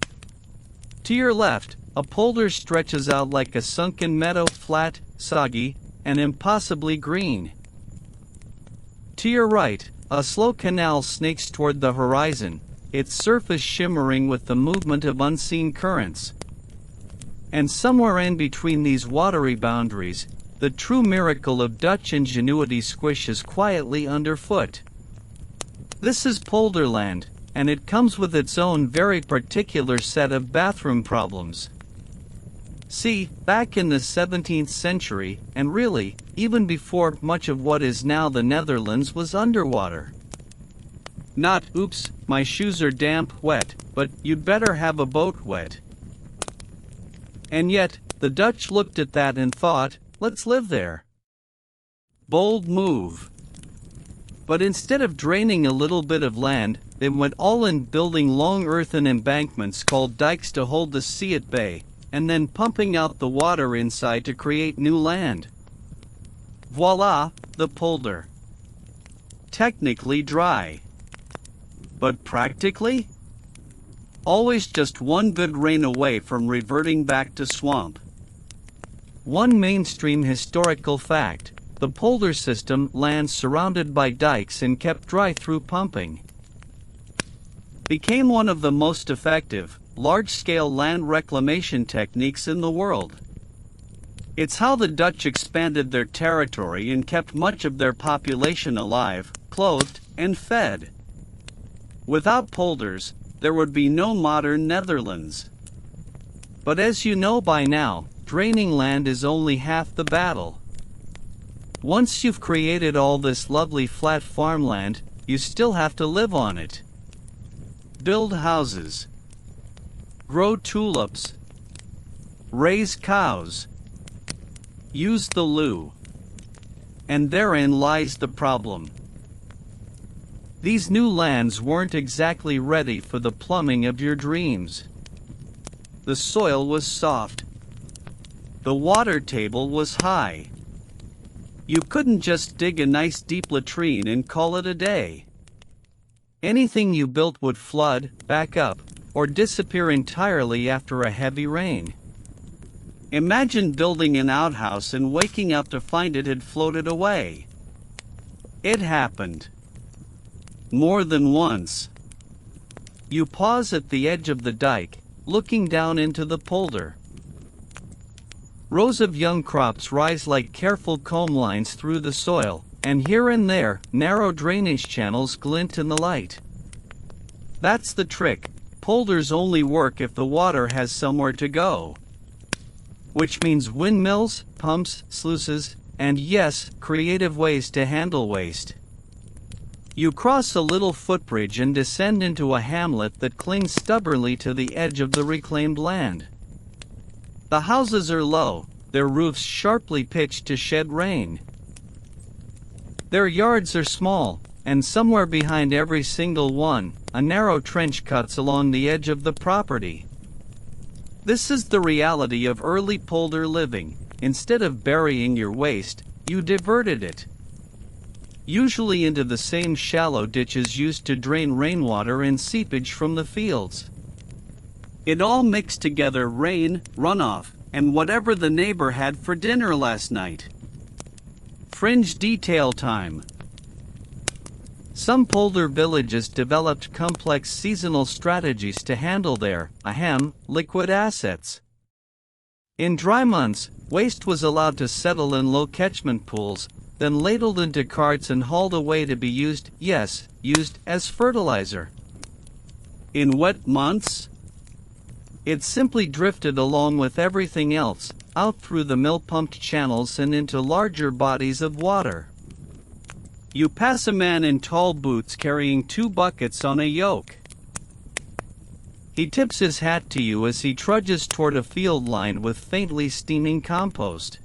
To your left, a polder stretches out like a sunken meadow, flat, soggy, and impossibly green. To your right, a slow canal snakes toward the horizon, its surface shimmering with the movement of unseen currents. And somewhere in between these watery boundaries, the true miracle of Dutch ingenuity squishes quietly underfoot. This is polderland, and it comes with its own very particular set of bathroom problems. See, back in the 17th century, and really, even before much of what is now the Netherlands was underwater. Not, oops, my shoes are damp, wet, but you'd better have a boat wet. And yet, the Dutch looked at that and thought, let's live there. Bold move. But instead of draining a little bit of land, they went all in building long earthen embankments called dikes to hold the sea at bay, and then pumping out the water inside to create new land. Voila, the polder. Technically dry. But practically? Always just one good rain away from reverting back to swamp. One mainstream historical fact, the polder system lands surrounded by dikes and kept dry through pumping. Became one of the most effective, large-scale land reclamation techniques in the world. It's how the Dutch expanded their territory and kept much of their population alive, clothed, and fed. Without polders, there would be no modern Netherlands. But as you know by now, draining land is only half the battle. Once you've created all this lovely flat farmland, you still have to live on it. Build houses. Grow tulips. Raise cows. Use the loo. And therein lies the problem. These new lands weren't exactly ready for the plumbing of your dreams. The soil was soft. The water table was high. You couldn't just dig a nice deep latrine and call it a day. Anything you built would flood, back up, or disappear entirely after a heavy rain. Imagine building an outhouse and waking up to find it had floated away. It happened. More than once. You pause at the edge of the dike, looking down into the polder. Rows of young crops rise like careful comb lines through the soil, and here and there, narrow drainage channels glint in the light. That's the trick. Polders only work if the water has somewhere to go. Which means windmills, pumps, sluices, and yes, creative ways to handle waste. You cross a little footbridge and descend into a hamlet that clings stubbornly to the edge of the reclaimed land. The houses are low, their roofs sharply pitched to shed rain. Their yards are small, and somewhere behind every single one, a narrow trench cuts along the edge of the property. This is the reality of early polder living. Instead of burying your waste, you diverted it. Usually into the same shallow ditches used to drain rainwater and seepage from the fields. It all mixed together: rain, runoff, and whatever the neighbor had for dinner last night. Fringe detail time. Some polder villages developed complex seasonal strategies to handle their, liquid assets. In dry months, waste was allowed to settle in low catchment pools, then ladled into carts and hauled away to be used as fertilizer. In wet months, It simply drifted along with everything else, out through the mill-pumped channels and into larger bodies of water. You pass a man in tall boots carrying 2 buckets on a yoke. He tips his hat to you as he trudges toward a field lined with faintly steaming compost.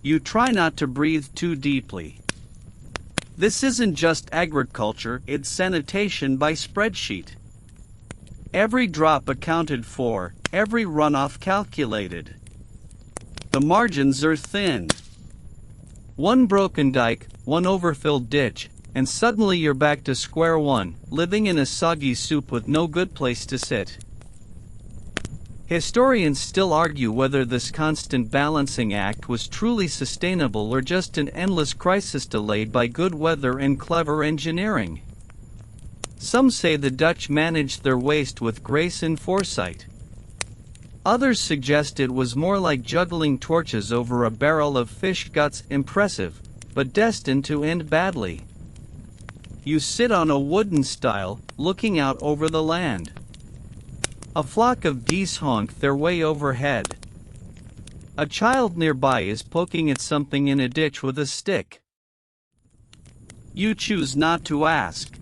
You try not to breathe too deeply. This isn't just agriculture, it's sanitation by spreadsheet. Every drop accounted for, every runoff calculated. The margins are thin. One broken dike, one overfilled ditch, and suddenly you're back to square one, living in a soggy soup with no good place to sit. Historians still argue whether this constant balancing act was truly sustainable or just an endless crisis delayed by good weather and clever engineering. Some say the Dutch managed their waste with grace and foresight. Others suggest it was more like juggling torches over a barrel of fish guts, impressive, but destined to end badly. You sit on a wooden stile, looking out over the land. A flock of geese honk their way overhead. A child nearby is poking at something in a ditch with a stick. You choose not to ask.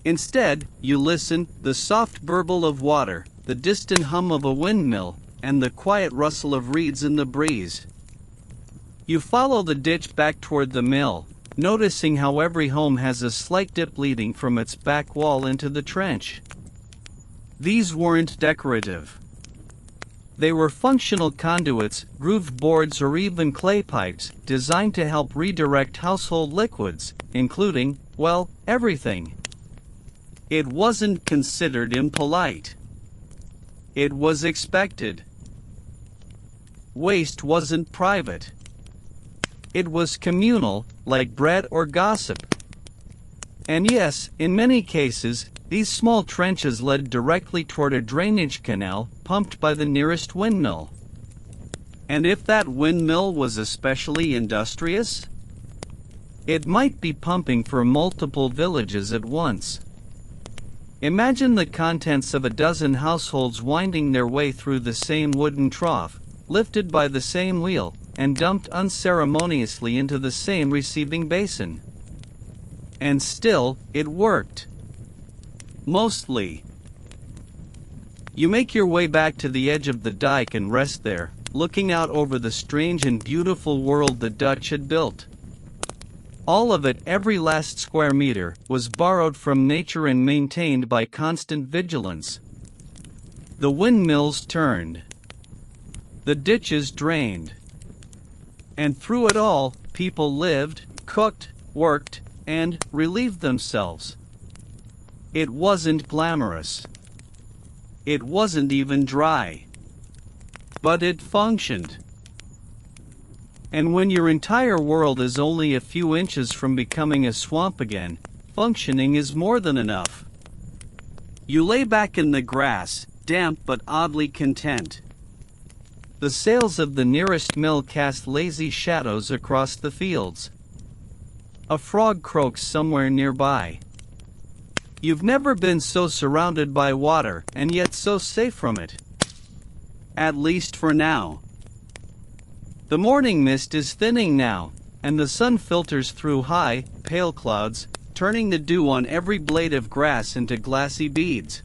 Instead, you listen, the soft burble of water, the distant hum of a windmill, and the quiet rustle of reeds in the breeze. You follow the ditch back toward the mill, noticing how every home has a slight dip leading from its back wall into the trench. These weren't decorative. They were functional conduits, grooved boards or even clay pipes, designed to help redirect household liquids, including, well, everything. It wasn't considered impolite. It was expected. Waste wasn't private. It was communal, like bread or gossip. And yes, in many cases, these small trenches led directly toward a drainage canal pumped by the nearest windmill. And if that windmill was especially industrious, it might be pumping for multiple villages at once. Imagine the contents of a dozen households winding their way through the same wooden trough, lifted by the same wheel, and dumped unceremoniously into the same receiving basin. And still, it worked. Mostly. You make your way back to the edge of the dike and rest there, looking out over the strange and beautiful world the Dutch had built. All of it, every last square meter, was borrowed from nature and maintained by constant vigilance. The windmills turned. The ditches drained. And through it all, people lived, cooked, worked, and relieved themselves. It wasn't glamorous. It wasn't even dry. But it functioned. And when your entire world is only a few inches from becoming a swamp again, functioning is more than enough. You lay back in the grass, damp but oddly content. The sails of the nearest mill cast lazy shadows across the fields. A frog croaks somewhere nearby. You've never been so surrounded by water, and yet so safe from it. At least for now. The morning mist is thinning now, and the sun filters through high, pale clouds, turning the dew on every blade of grass into glassy beads.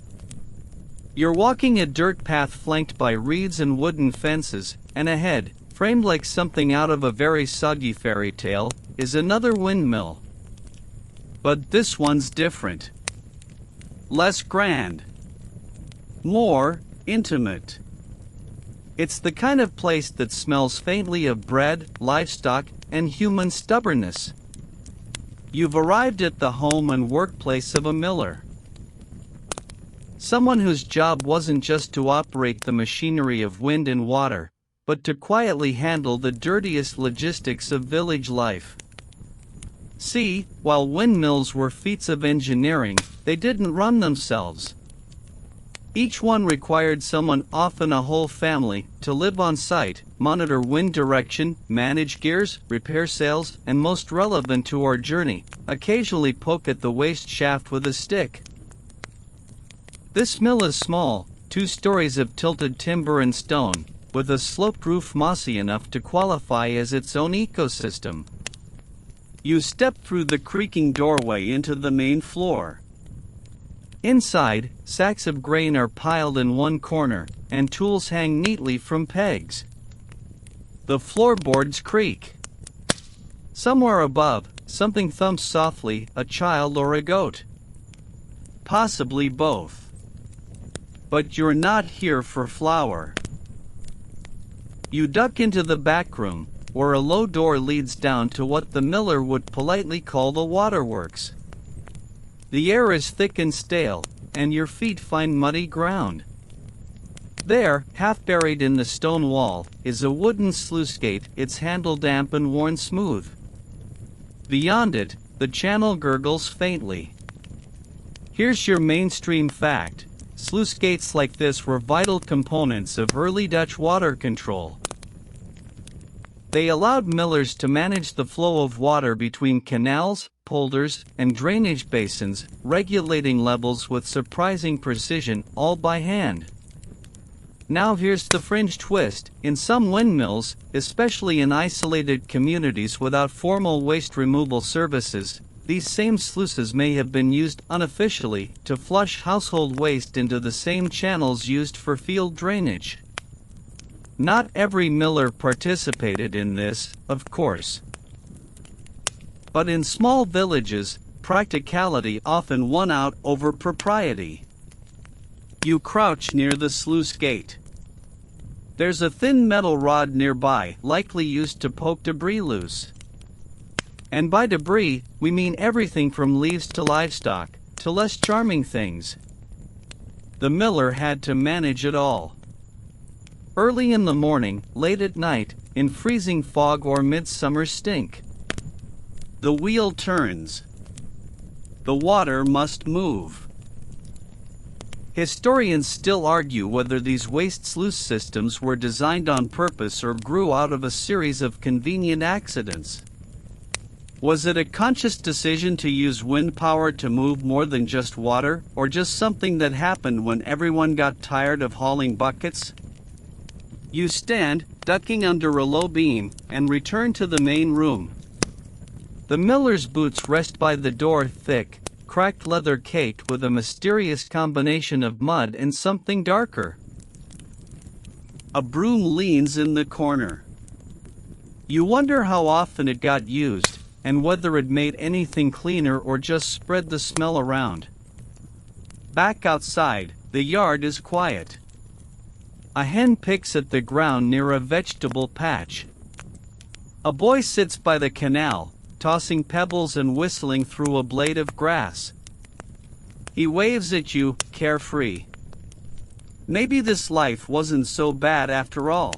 You're walking a dirt path flanked by reeds and wooden fences, and ahead, framed like something out of a very soggy fairy tale, is another windmill. But this one's different. Less grand. More intimate. It's the kind of place that smells faintly of bread, livestock, and human stubbornness. You've arrived at the home and workplace of a miller. Someone whose job wasn't just to operate the machinery of wind and water, but to quietly handle the dirtiest logistics of village life. See, while windmills were feats of engineering, they didn't run themselves. Each one required someone, often a whole family, to live on site, monitor wind direction, manage gears, repair sails, and most relevant to our journey, occasionally poke at the waste shaft with a stick. This mill is small, 2 stories of tilted timber and stone, with a sloped roof mossy enough to qualify as its own ecosystem. You step through the creaking doorway into the main floor. Inside, sacks of grain are piled in one corner, and tools hang neatly from pegs. The floorboards creak. Somewhere above, something thumps softly, a child or a goat. Possibly both. But you're not here for flour. You duck into the back room, where a low door leads down to what the miller would politely call the waterworks. The air is thick and stale, and your feet find muddy ground. There, half buried in the stone wall, is a wooden sluice gate, its handle damp and worn smooth. Beyond it, the channel gurgles faintly. Here's your mainstream fact: sluice gates like this were vital components of early Dutch water control. They allowed millers to manage the flow of water between canals, polders, and drainage basins, regulating levels with surprising precision, all by hand. Now here's the fringe twist: in some windmills, especially in isolated communities without formal waste removal services, these same sluices may have been used unofficially to flush household waste into the same channels used for field drainage. Not every miller participated in this, of course. But in small villages, practicality often won out over propriety. You crouch near the sluice gate. There's a thin metal rod nearby, likely used to poke debris loose. And by debris, we mean everything from leaves to livestock, to less charming things. The miller had to manage it all. Early in the morning, late at night, in freezing fog or midsummer stink. The wheel turns. The water must move. Historians still argue whether these waste sluice systems were designed on purpose or grew out of a series of convenient accidents. Was it a conscious decision to use wind power to move more than just water, or just something that happened when everyone got tired of hauling buckets? You stand, ducking under a low beam, and return to the main room. The miller's boots rest by the door, thick, cracked leather caked with a mysterious combination of mud and something darker. A broom leans in the corner. You wonder how often it got used, and whether it made anything cleaner or just spread the smell around. Back outside, the yard is quiet. A hen picks at the ground near a vegetable patch. A boy sits by the canal, tossing pebbles and whistling through a blade of grass. He waves at you, carefree. Maybe this life wasn't so bad after all.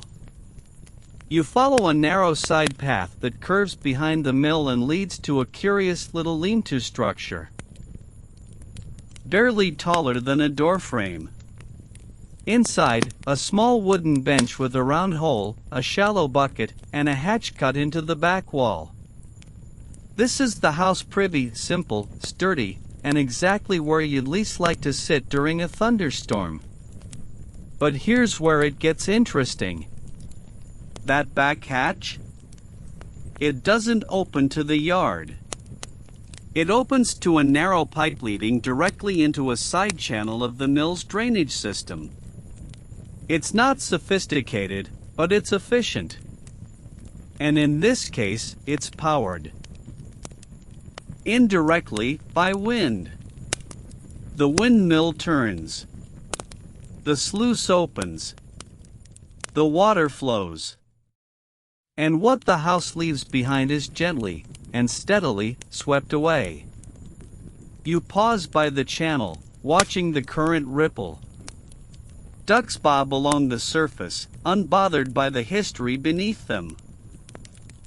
You follow a narrow side path that curves behind the mill and leads to a curious little lean-to structure. Barely taller than a doorframe. Inside, a small wooden bench with a round hole, a shallow bucket, and a hatch cut into the back wall. This is the house privy, simple, sturdy, and exactly where you'd least like to sit during a thunderstorm. But here's where it gets interesting. That back hatch? It doesn't open to the yard. It opens to a narrow pipe leading directly into a side channel of the mill's drainage system. It's not sophisticated, but it's efficient. And in this case, it's powered indirectly by wind. The windmill turns. The sluice opens. The water flows. And what the house leaves behind is gently and steadily swept away. You pause by the channel, watching the current ripple. Ducks bob along the surface, unbothered by the history beneath them.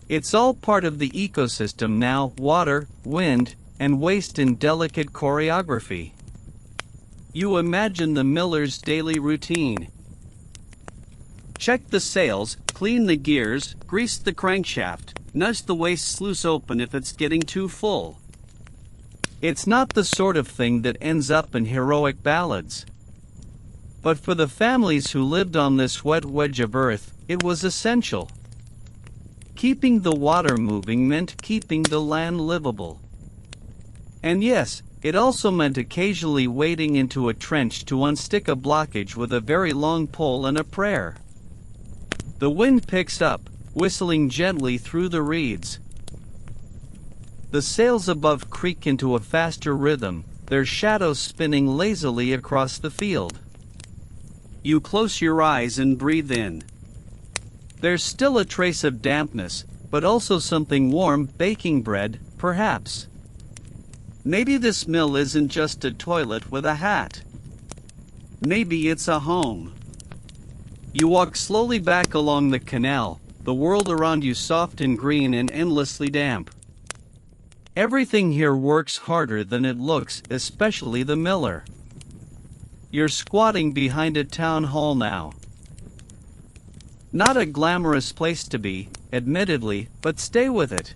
It's all part of the ecosystem now: water, wind, and waste in delicate choreography. You imagine the miller's daily routine. Check the sails, clean the gears, grease the crankshaft, nudge the waste sluice open if it's getting too full. It's not the sort of thing that ends up in heroic ballads. But for the families who lived on this wet wedge of earth, it was essential. Keeping the water moving meant keeping the land livable. And yes, it also meant occasionally wading into a trench to unstick a blockage with a very long pole and a prayer. The wind picks up, whistling gently through the reeds. The sails above creak into a faster rhythm, their shadows spinning lazily across the field. You close your eyes and breathe in. There's still a trace of dampness, but also something warm, baking bread, perhaps. Maybe this mill isn't just a toilet with a hat. Maybe it's a home. You walk slowly back along the canal, the world around you soft and green and endlessly damp. Everything here works harder than it looks, especially the miller. You're squatting behind a town hall now. Not a glamorous place to be, admittedly, but stay with it.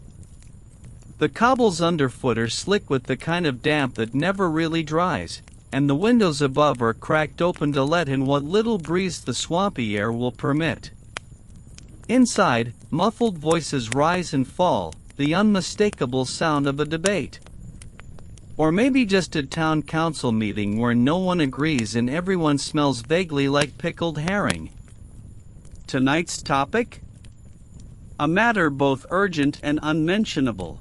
The cobbles underfoot are slick with the kind of damp that never really dries, and the windows above are cracked open to let in what little breeze the swampy air will permit. Inside, muffled voices rise and fall, the unmistakable sound of a debate. Or maybe just a town council meeting where no one agrees and everyone smells vaguely like pickled herring. Tonight's topic? A matter both urgent and unmentionable.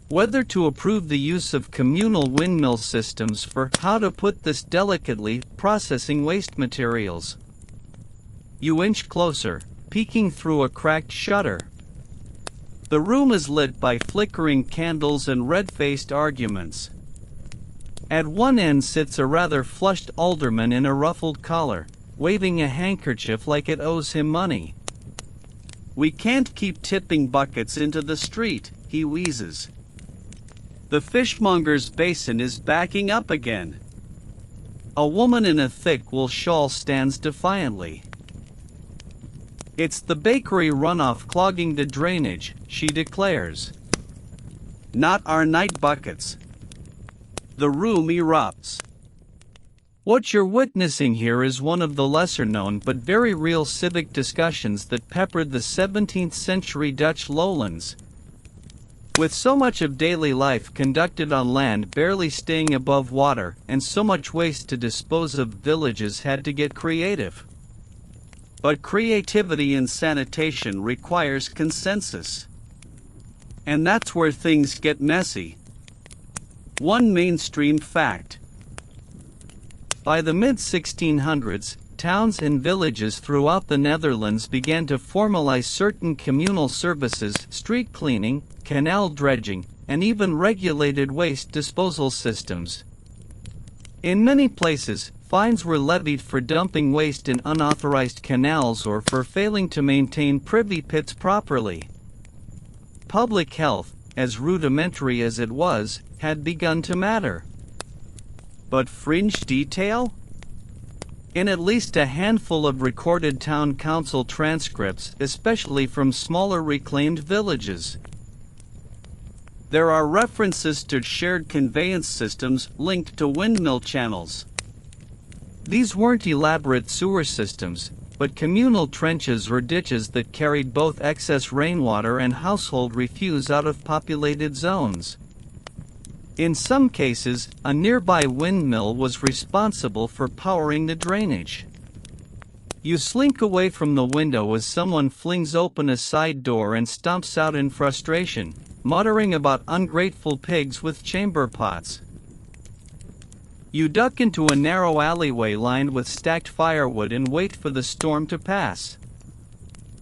Whether to approve the use of communal windmill systems for, how to put this delicately, processing waste materials. You inch closer, peeking through a cracked shutter. The room is lit by flickering candles and red-faced arguments. At one end sits a rather flushed alderman in a ruffled collar, waving a handkerchief like it owes him money. "We can't keep tipping buckets into the street," he wheezes. The fishmonger's basin is backing up again. A woman in a thick wool shawl stands defiantly. "It's the bakery runoff clogging the drainage," she declares. "Not our night buckets." The room erupts. What you're witnessing here is one of the lesser-known but very real civic discussions that peppered the 17th century Dutch lowlands. With so much of daily life conducted on land barely staying above water and so much waste to dispose of, villages had to get creative. But creativity in sanitation requires consensus. And that's where things get messy. One mainstream fact. By the mid-1600s, towns and villages throughout the Netherlands began to formalize certain communal services, street cleaning, canal dredging, and even regulated waste disposal systems. In many places, fines were levied for dumping waste in unauthorized canals or for failing to maintain privy pits properly. Public health, as rudimentary as it was, had begun to matter. But fringe detail? In at least a handful of recorded town council transcripts, especially from smaller reclaimed villages, there are references to shared conveyance systems linked to windmill channels. These weren't elaborate sewer systems, but communal trenches or ditches that carried both excess rainwater and household refuse out of populated zones. In some cases, a nearby windmill was responsible for powering the drainage. You slink away from the window as someone flings open a side door and stomps out in frustration, muttering about ungrateful pigs with chamber pots. You duck into a narrow alleyway lined with stacked firewood and wait for the storm to pass.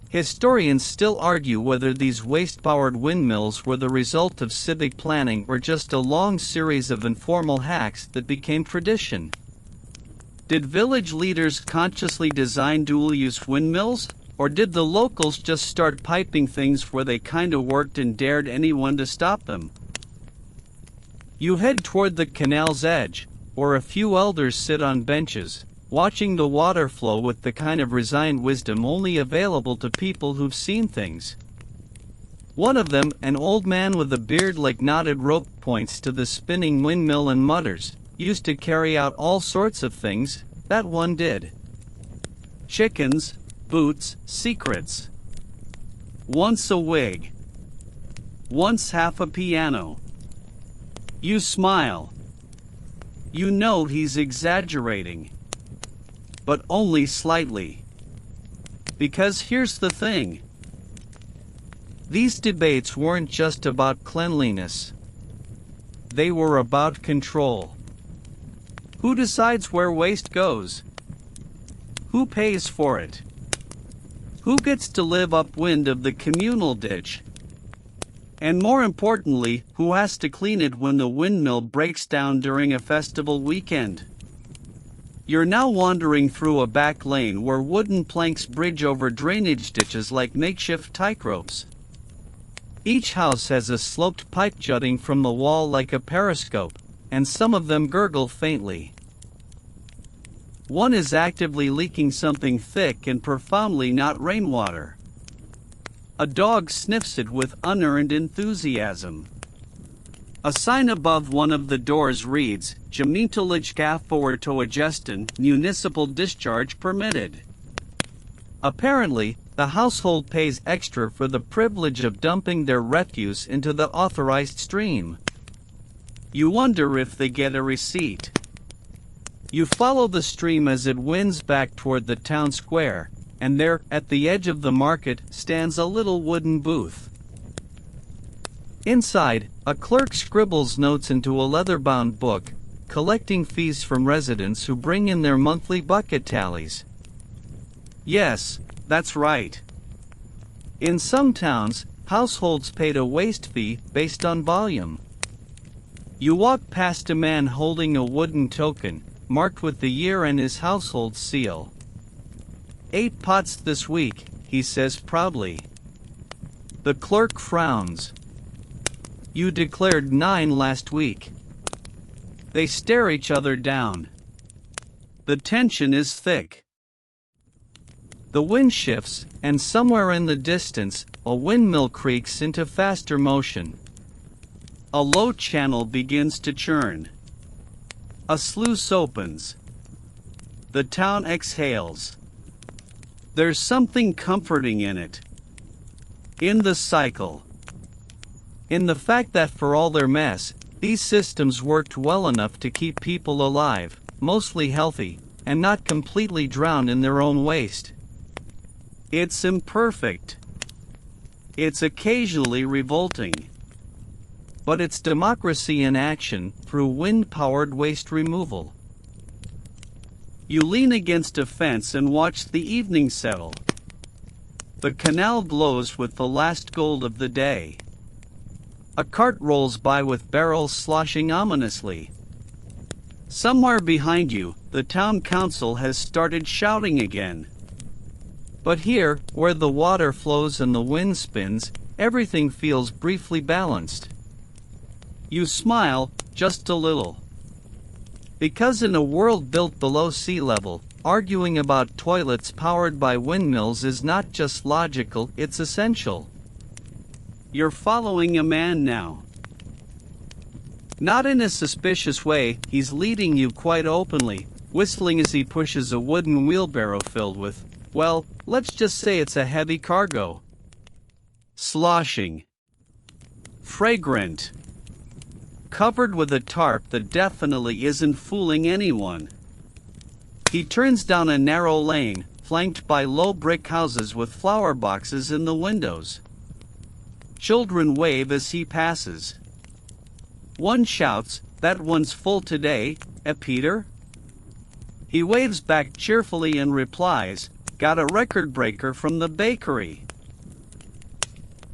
Historians still argue whether these waste-powered windmills were the result of civic planning or just a long series of informal hacks that became tradition. Did village leaders consciously design dual-use windmills, or did the locals just start piping things where they kinda worked and dared anyone to stop them? You head toward the canal's edge, where a few elders sit on benches, watching the water flow with the kind of resigned wisdom only available to people who've seen things. One of them, an old man with a beard like knotted rope, points to the spinning windmill and mutters, used to carry out all sorts of things, that one did. Chickens, boots, secrets. Once a wig. Once half a piano. You smile. You know he's exaggerating. But only slightly. Because here's the thing. These debates weren't just about cleanliness. They were about control. Who decides where waste goes? Who pays for it? Who gets to live upwind of the communal ditch? And more importantly, who has to clean it when the windmill breaks down during a festival weekend? You're now wandering through a back lane where wooden planks bridge over drainage ditches like makeshift tightropes. Each house has a sloped pipe jutting from the wall like a periscope, and some of them gurgle faintly. One is actively leaking something thick and profoundly not rainwater. A dog sniffs it with unearned enthusiasm. A sign above one of the doors reads, "Jamnitolij forward to Ajestan, municipal discharge permitted." Apparently, the household pays extra for the privilege of dumping their refuse into the authorized stream. You wonder if they get a receipt. You follow the stream as it winds back toward the town square, and there, at the edge of the market, stands a little wooden booth. Inside, a clerk scribbles notes into a leather-bound book, collecting fees from residents who bring in their monthly bucket tallies. Yes, that's right. In some towns, households paid a waste fee based on volume. You walk past a man holding a wooden token, marked with the year and his household seal. 8 pots this week, he says proudly. The clerk frowns. You declared 9 last week. They stare each other down. The tension is thick. The wind shifts, and somewhere in the distance, a windmill creaks into faster motion. A low channel begins to churn. A sluice opens. The town exhales. There's something comforting in it. In the cycle. In the fact that for all their mess, these systems worked well enough to keep people alive, mostly healthy, and not completely drowned in their own waste. It's imperfect. It's occasionally revolting. But it's democracy in action through wind-powered waste removal. You lean against a fence and watch the evening settle. The canal glows with the last gold of the day. A cart rolls by with barrels sloshing ominously. Somewhere behind you, the town council has started shouting again. But here, where the water flows and the wind spins, everything feels briefly balanced. You smile, just a little. Because in a world built below sea level, arguing about toilets powered by windmills is not just logical, it's essential. You're following a man now. Not in a suspicious way, he's leading you quite openly, whistling as he pushes a wooden wheelbarrow filled with, well, let's just say it's a heavy cargo. Sloshing. Fragrant. Covered with a tarp that definitely isn't fooling anyone. He turns down a narrow lane, flanked by low brick houses with flower boxes in the windows. Children wave as he passes. One shouts, "That one's full today, Peter?" He waves back cheerfully and replies, "Got a record breaker from the bakery."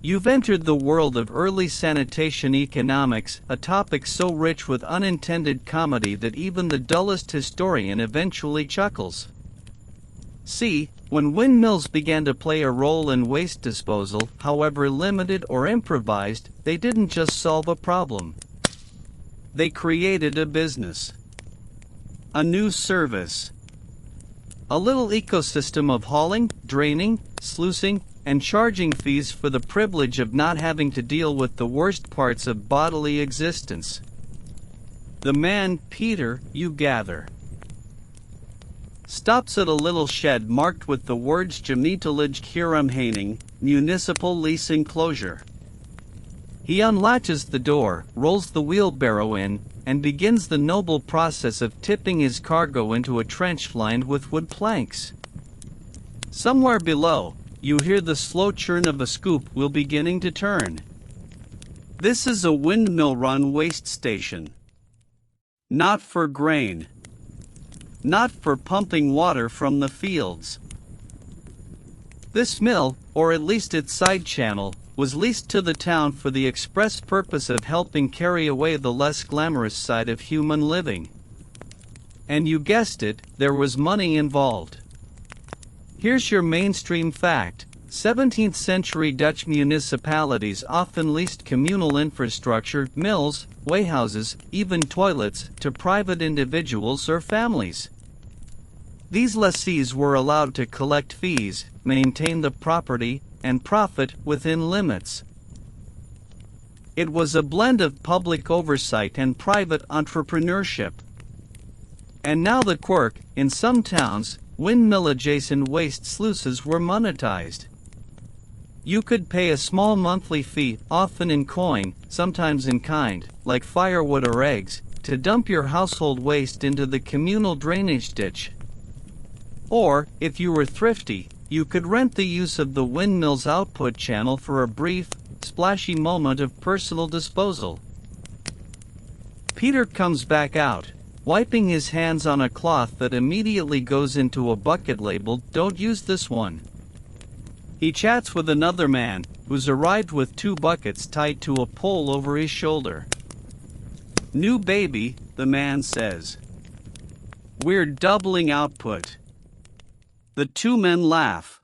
You've entered the world of early sanitation economics, a topic so rich with unintended comedy that even the dullest historian eventually chuckles. See, when windmills began to play a role in waste disposal, however limited or improvised, they didn't just solve a problem. They created a business. A new service. A little ecosystem of hauling, draining, sluicing, and charging fees for the privilege of not having to deal with the worst parts of bodily existence. The man, Peter, you gather, stops at a little shed marked with the words Gemietelage Kieramhaning, Municipal Lease Enclosure. He unlatches the door, rolls the wheelbarrow in, and begins the noble process of tipping his cargo into a trench lined with wood planks. Somewhere below, you hear the slow churn of a scoop wheel beginning to turn. This is a windmill run waste station. Not for grain. Not for pumping water from the fields. This mill, or at least its side channel, was leased to the town for the express purpose of helping carry away the less glamorous side of human living. And you guessed it, there was money involved. Here's your mainstream fact. 17th century Dutch municipalities often leased communal infrastructure, mills, warehouses, even toilets, to private individuals or families. These lessees were allowed to collect fees, maintain the property, and profit within limits. It was a blend of public oversight and private entrepreneurship. And now the quirk: in some towns, windmill-adjacent waste sluices were monetized. You could pay a small monthly fee, often in coin, sometimes in kind, like firewood or eggs, to dump your household waste into the communal drainage ditch. Or, if you were thrifty, you could rent the use of the windmill's output channel for a brief, splashy moment of personal disposal. Peter comes back out, wiping his hands on a cloth that immediately goes into a bucket labeled, "Don't use this one." He chats with another man, who's arrived with 2 buckets tied to a pole over his shoulder. "New baby," the man says. "We're doubling output." The 2 men laugh.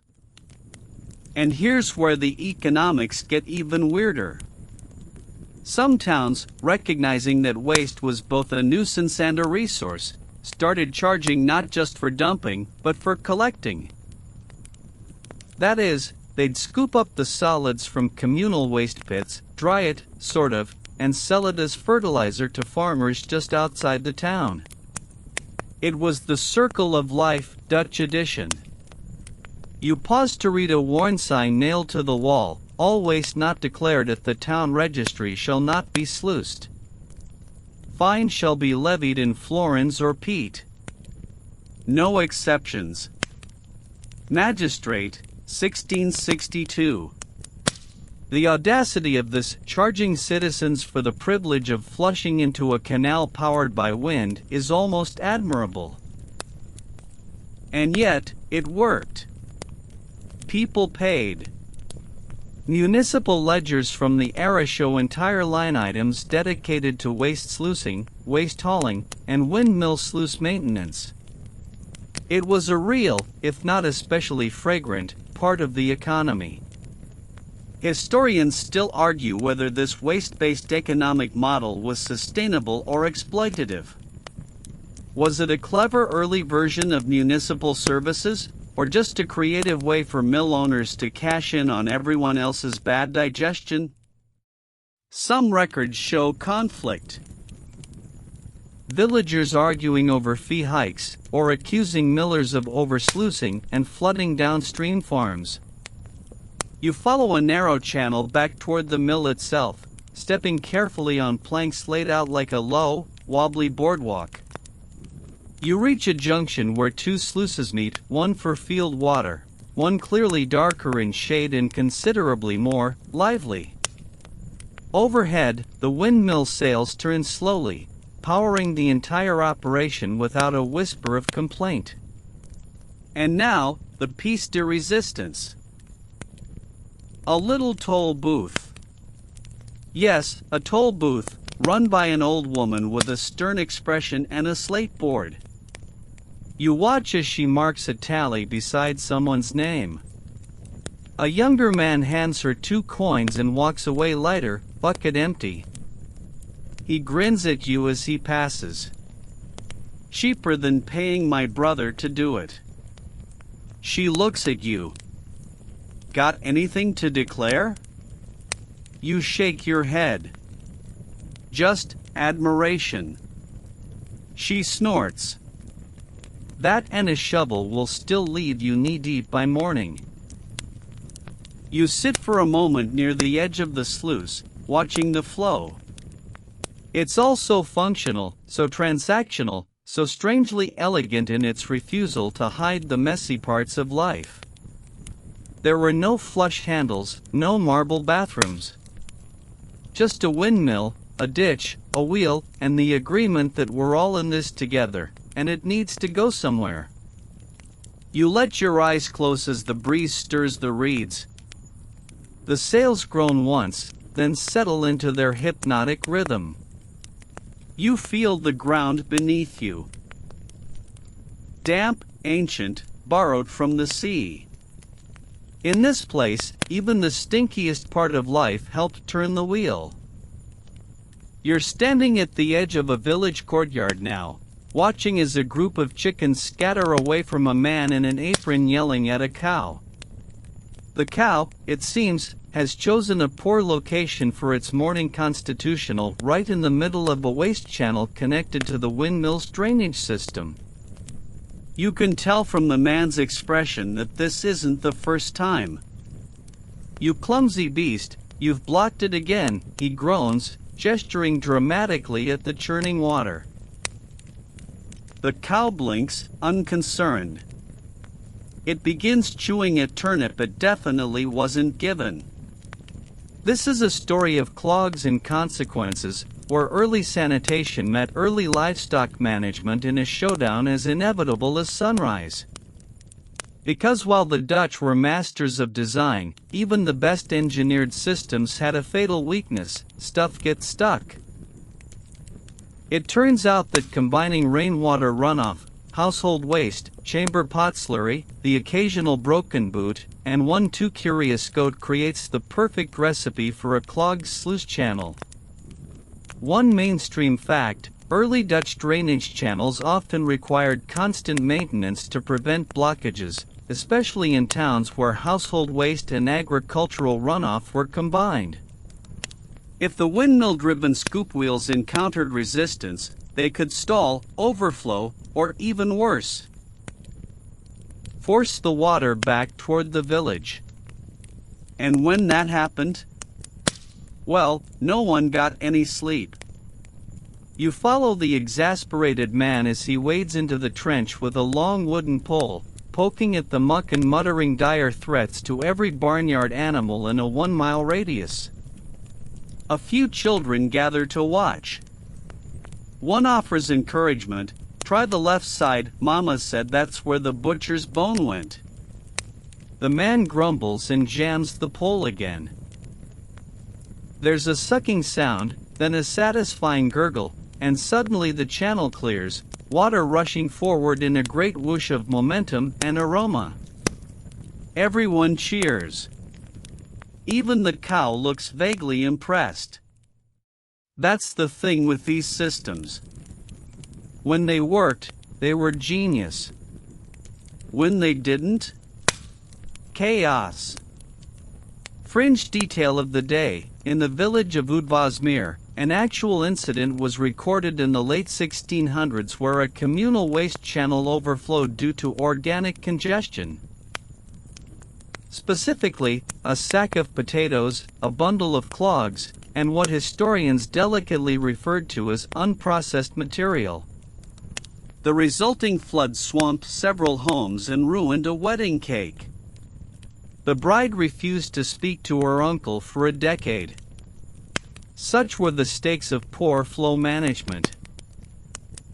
And here's where the economics get even weirder. Some towns, recognizing that waste was both a nuisance and a resource, started charging not just for dumping, but for collecting. That is, they'd scoop up the solids from communal waste pits, dry it, sort of, and sell it as fertilizer to farmers just outside the town. It was the circle of life, Dutch edition. You pause to read a warn sign nailed to the wall: "All waste not declared at the town registry shall not be sluiced. Fine shall be levied in florins or peat. No exceptions." Magistrate, 1662. The audacity of this, charging citizens for the privilege of flushing into a canal powered by wind, is almost admirable. And yet, it worked. People paid. Municipal ledgers from the era show entire line items dedicated to waste sluicing, waste hauling, and windmill sluice maintenance. It was a real, if not especially fragrant, part of the economy. Historians still argue whether this waste-based economic model was sustainable or exploitative. Was it a clever early version of municipal services, or just a creative way for mill owners to cash in on everyone else's bad digestion? Some records show conflict. Villagers arguing over fee hikes, or accusing millers of oversluicing and flooding downstream farms. You follow a narrow channel back toward the mill itself, stepping carefully on planks laid out like a low, wobbly boardwalk. You reach a junction where 2 sluices meet, one for field water, one clearly darker in shade and considerably more lively. Overhead, the windmill sails turn slowly, powering the entire operation without a whisper of complaint. And now, the piece de resistance. A little toll booth. Yes, a toll booth, run by an old woman with a stern expression and a slate board. You watch as she marks a tally beside someone's name. A younger man hands her 2 coins and walks away lighter, bucket empty. He grins at you as he passes. "Cheaper than paying my brother to do it." She looks at you. "Got anything to declare?" You shake your head. "Just admiration." she snorts. That and a shovel will still leave you knee-deep by morning. You sit for a moment near the edge of the sluice, watching the flow. It's all so functional, so transactional, so strangely elegant in its refusal to hide the messy parts of life. There were no flush handles, no marble bathrooms. Just a windmill, a ditch, a wheel, and the agreement that we're all in this together, and it needs to go somewhere. You let your eyes close as the breeze stirs the reeds. The sails groan once, then settle into their hypnotic rhythm. You feel the ground beneath you. Damp, ancient, borrowed from the sea. In this place, even the stinkiest part of life helped turn the wheel. You're standing at the edge of a village courtyard now, watching as a group of chickens scatter away from a man in an apron yelling at a cow. The cow, it seems, has chosen a poor location for its morning constitutional right in the middle of a waste channel connected to the windmill's drainage system. You can tell from the man's expression that this isn't the first time. "You clumsy beast, you've blocked it again," he groans, gesturing dramatically at the churning water. The cow blinks, unconcerned. It begins chewing a turnip it definitely wasn't given. This is a story of clogs and consequences, where early sanitation met early livestock management in a showdown as inevitable as sunrise. Because while the Dutch were masters of design, even the best engineered systems had a fatal weakness: stuff gets stuck. It turns out that combining rainwater runoff, household waste, chamber pot slurry, the occasional broken boot, and one too curious goat creates the perfect recipe for a clogged sluice channel. One mainstream fact: early Dutch drainage channels often required constant maintenance to prevent blockages, especially in towns where household waste and agricultural runoff were combined. If the windmill-driven scoop wheels encountered resistance, they could stall, overflow, or even worse, force the water back toward the village. And when that happened, well, no one got any sleep. You follow the exasperated man as he wades into the trench with a long wooden pole, poking at the muck and muttering dire threats to every barnyard animal in a 1-mile radius. A few children gather to watch. One offers encouragement: "Try the left side, Mama said that's where the butcher's bone went." The man grumbles and jams the pole again. There's a sucking sound, then a satisfying gurgle, and suddenly the channel clears, water rushing forward in a great whoosh of momentum and aroma. Everyone cheers. Even the cow looks vaguely impressed. That's the thing with these systems. When they worked, they were genius. When they didn't, chaos. Fringe detail of the day: in the village of Oudvasmeer, an actual incident was recorded in the late 1600s where a communal waste channel overflowed due to organic congestion. Specifically, a sack of potatoes, a bundle of clogs, and what historians delicately referred to as unprocessed material. The resulting flood swamped several homes and ruined a wedding cake. The bride refused to speak to her uncle for a decade. Such were the stakes of poor flow management.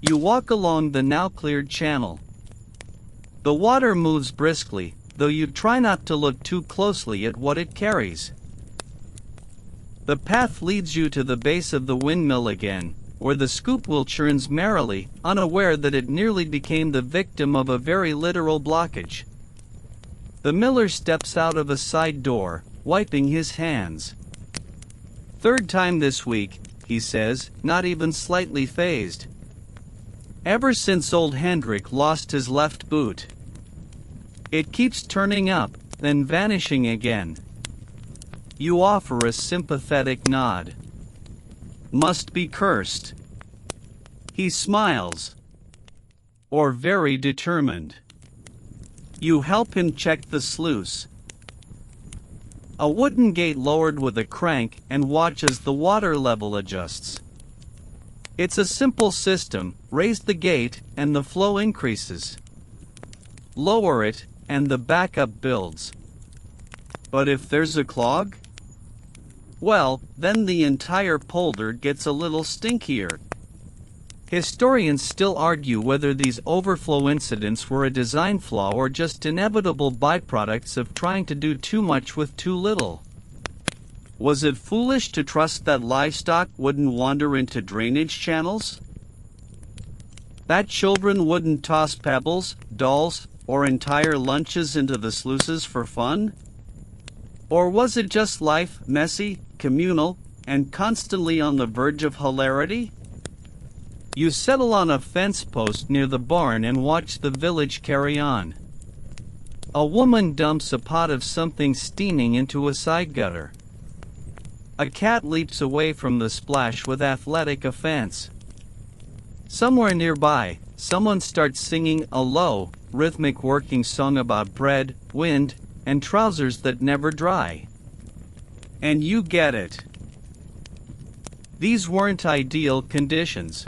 You walk along the now cleared channel. The water moves briskly, though you try not to look too closely at what it carries. The path leads you to the base of the windmill again, where the scoop wheel churns merrily, unaware that it nearly became the victim of a very literal blockage. The miller steps out of a side door, wiping his hands. "Third time this week," he says, not even slightly fazed. "Ever since old Hendrik lost his left boot. It keeps turning up, then vanishing again." You offer a sympathetic nod. "Must be cursed." He smiles. Or very determined. You help him check the sluice. A wooden gate lowered with a crank and watch as the water level adjusts. It's a simple system, raise the gate and the flow increases. Lower it and the backup builds. But if there's a clog? Well, then the entire polder gets a little stinkier. Historians still argue whether these overflow incidents were a design flaw or just inevitable byproducts of trying to do too much with too little. Was it foolish to trust that livestock wouldn't wander into drainage channels? That children wouldn't toss pebbles, dolls, or entire lunches into the sluices for fun? Or was it just life, messy, communal, and constantly on the verge of hilarity? You settle on a fence post near the barn and watch the village carry on. A woman dumps a pot of something steaming into a side gutter. A cat leaps away from the splash with athletic offense. Somewhere nearby, someone starts singing a low, rhythmic working song about bread, wind, and trousers that never dry. And you get it. These weren't ideal conditions.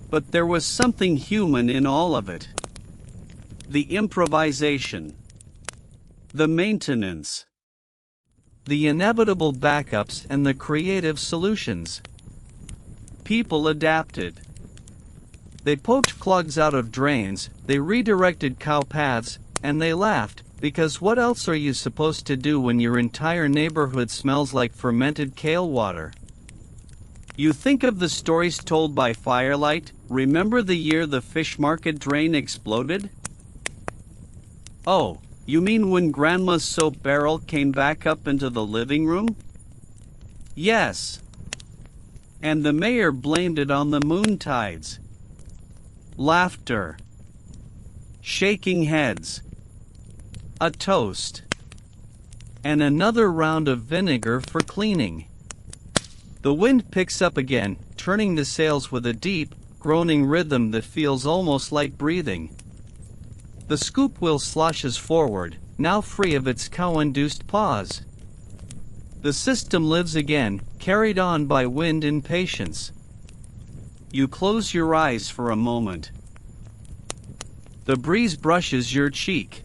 But there was something human in all of it. The improvisation. The maintenance. The inevitable backups and the creative solutions. People adapted. They poked clogs out of drains, they redirected cow paths, and they laughed, because what else are you supposed to do when your entire neighborhood smells like fermented kale water? You think of the stories told by firelight. Remember the year the fish market drain exploded? Oh, you mean when Grandma's soap barrel came back up into the living room? Yes. And the mayor blamed it on the moon tides. Laughter. Shaking heads. A toast. And another round of vinegar for cleaning. The wind picks up again, turning the sails with a deep, groaning rhythm that feels almost like breathing. The scoop wheel sloshes forward, now free of its cow-induced pause. The system lives again, carried on by wind and patience. You close your eyes for a moment. The breeze brushes your cheek.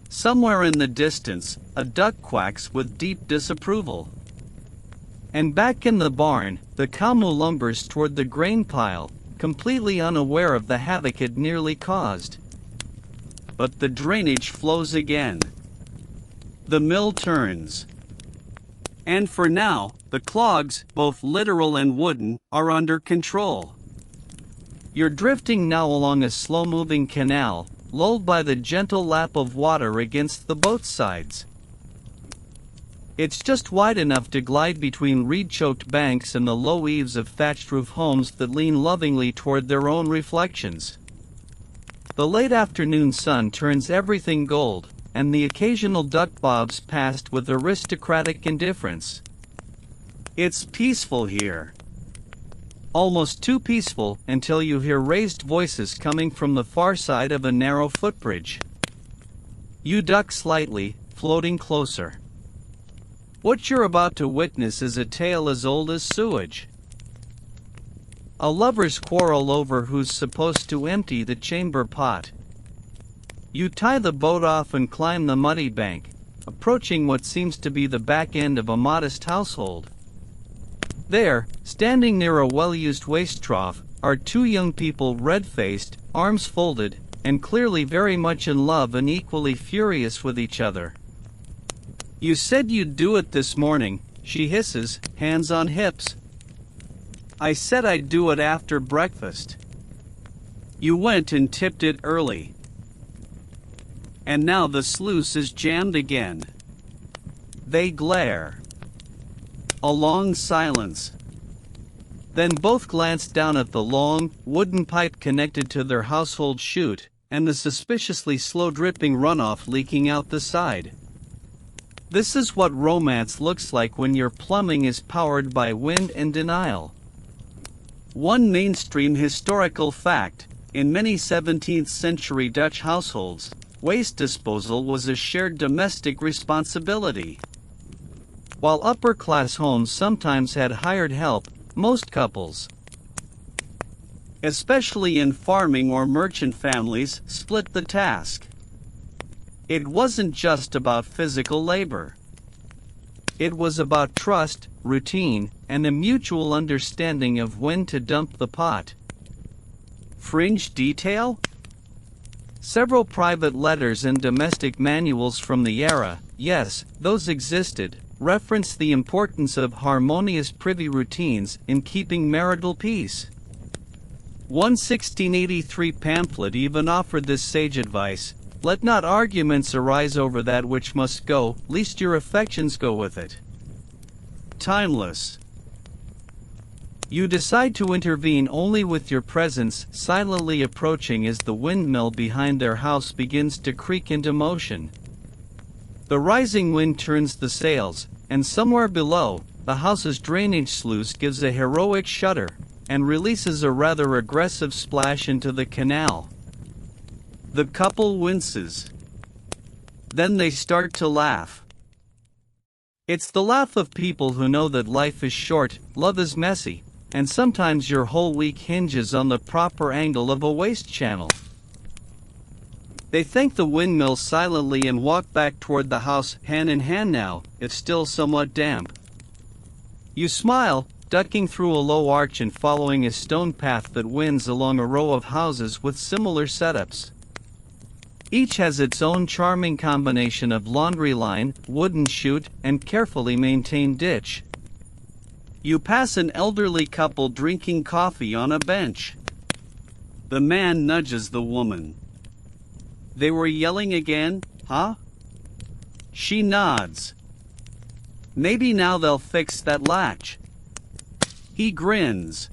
Somewhere in the distance, a duck quacks with deep disapproval. And back in the barn, the cow lumbers toward the grain pile, completely unaware of the havoc it nearly caused. But the drainage flows again. The mill turns. And for now, the clogs, both literal and wooden, are under control. You're drifting now along a slow-moving canal, lulled by the gentle lap of water against the boat's sides. It's just wide enough to glide between reed-choked banks and the low eaves of thatched-roof homes that lean lovingly toward their own reflections. The late afternoon sun turns everything gold, and the occasional duck bobs past with aristocratic indifference. It's peaceful here. Almost too peaceful until you hear raised voices coming from the far side of a narrow footbridge. You duck slightly, floating closer. What you're about to witness is a tale as old as sewage. A lover's quarrel over who's supposed to empty the chamber pot. You tie the boat off and climb the muddy bank, approaching what seems to be the back end of a modest household. There, standing near a well-used waste trough, are two young people red-faced, arms folded, and clearly very much in love and equally furious with each other. You said you'd do it this morning, she hisses, hands on hips. I said I'd do it after breakfast. You went and tipped it early. And now the sluice is jammed again. They glare. A long silence. Then both glance down at the long, wooden pipe connected to their household chute, and the suspiciously slow dripping runoff leaking out the side. This is what romance looks like when your plumbing is powered by wind and denial. One mainstream historical fact: in many 17th century Dutch households, waste disposal was a shared domestic responsibility. While upper-class homes sometimes had hired help, most couples, especially in farming or merchant families, split the task. It wasn't just about physical labor. It was about trust, routine, and a mutual understanding of when to dump the pot. Fringe detail? Several private letters and domestic manuals from the era, yes, those existed, reference the importance of harmonious privy routines in keeping marital peace. One 1683 pamphlet even offered this sage advice: let not arguments arise over that which must go, lest your affections go with it. Timeless. You decide to intervene only with your presence silently approaching as the windmill behind their house begins to creak into motion. The rising wind turns the sails, and somewhere below, the house's drainage sluice gives a heroic shudder, and releases a rather aggressive splash into the canal. The couple winces. Then they start to laugh. It's the laugh of people who know that life is short, love is messy, and sometimes your whole week hinges on the proper angle of a waste channel. They thank the windmill silently and walk back toward the house, hand in hand now, if still somewhat damp. You smile, ducking through a low arch and following a stone path that winds along a row of houses with similar setups. Each has its own charming combination of laundry line, wooden chute, and carefully maintained ditch. You pass an elderly couple drinking coffee on a bench. The man nudges the woman. They were yelling again, huh? She nods. Maybe now they'll fix that latch. He grins.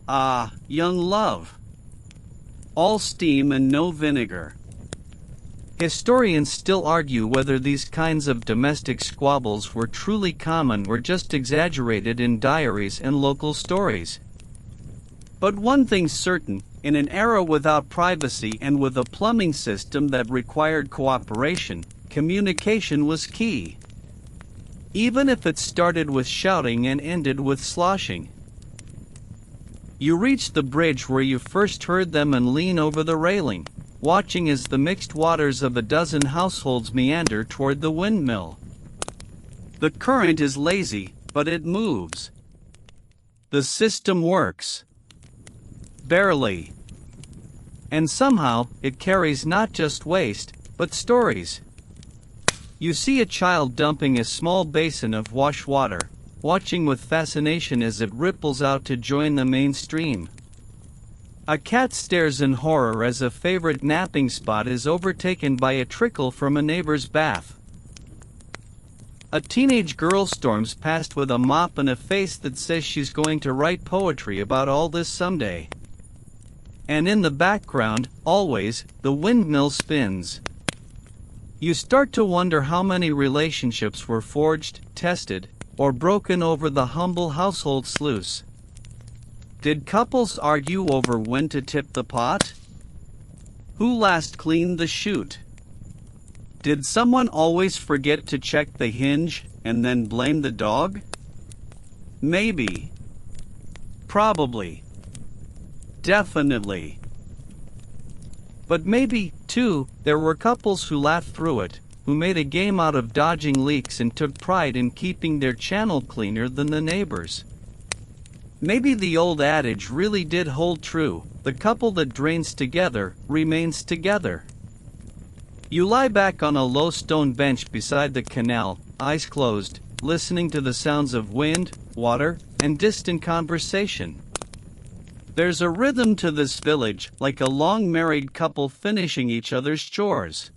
Ah, young love. All steam and no vinegar. Historians still argue whether these kinds of domestic squabbles were truly common or just exaggerated in diaries and local stories. But one thing's certain: in an era without privacy and with a plumbing system that required cooperation, communication was key. Even if it started with shouting and ended with sloshing. You reach the bridge where you first heard them and lean over the railing, watching as the mixed waters of a dozen households meander toward the windmill. The current is lazy, but it moves. The system works. Barely. And somehow, it carries not just waste, but stories. You see a child dumping a small basin of wash water, watching with fascination as it ripples out to join the main stream. A cat stares in horror as a favorite napping spot is overtaken by a trickle from a neighbor's bath. A teenage girl storms past with a mop and a face that says she's going to write poetry about all this someday. And in the background, always, the windmill spins. You start to wonder how many relationships were forged, tested, or broken over the humble household sluice. Did couples argue over when to tip the pot? Who last cleaned the chute? Did someone always forget to check the hinge and then blame the dog? Maybe. Probably. Definitely. But maybe, too, there were couples who laughed through it, who made a game out of dodging leaks and took pride in keeping their channel cleaner than the neighbors. Maybe the old adage really did hold true: the couple that drains together remains together. You lie back on a low stone bench beside the canal, eyes closed, listening to the sounds of wind, water, and distant conversation. There's a rhythm to this village, like a long married couple finishing each other's chores.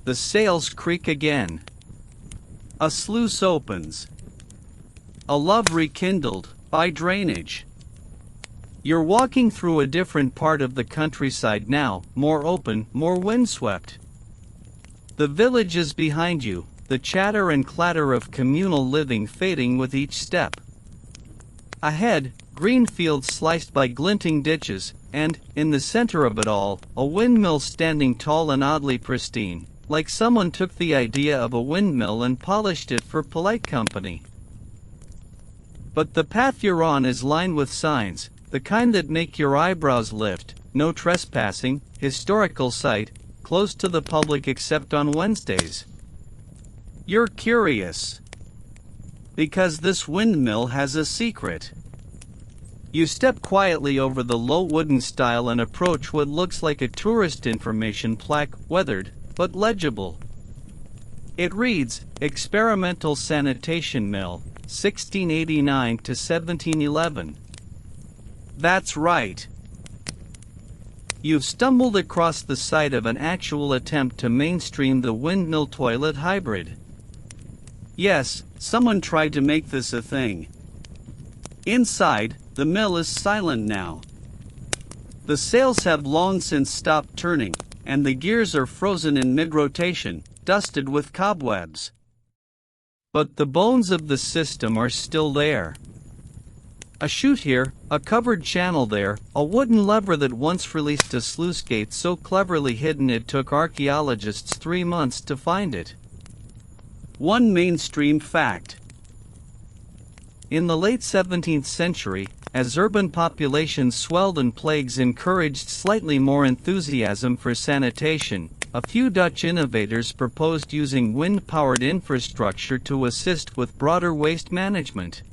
The sails creak again. A sluice opens. A love rekindled by drainage. You're walking through a different part of the countryside now, more open, more windswept. The village is behind you, the chatter and clatter of communal living fading with each step. Ahead, green fields sliced by glinting ditches, and, in the center of it all, a windmill standing tall and oddly pristine, like someone took the idea of a windmill and polished it for polite company. But the path you're on is lined with signs, the kind that make your eyebrows lift: no trespassing, historical site, closed to the public except on Wednesdays. You're curious. Because this windmill has a secret. You step quietly over the low wooden stile and approach what looks like a tourist information plaque, weathered, but legible. It reads, Experimental Sanitation Mill, 1689 to 1711. That's right. You've stumbled across the site of an actual attempt to mainstream the windmill toilet hybrid. Yes, someone tried to make this a thing. Inside, the mill is silent now. The sails have long since stopped turning, and the gears are frozen in mid-rotation, dusted with cobwebs. But the bones of the system are still there. A chute here, a covered channel there, a wooden lever that once released a sluice gate so cleverly hidden it took archaeologists 3 months to find it. One mainstream fact. In the late 17th century, as urban populations swelled and plagues encouraged slightly more enthusiasm for sanitation, a few Dutch innovators proposed using wind-powered infrastructure to assist with broader waste management.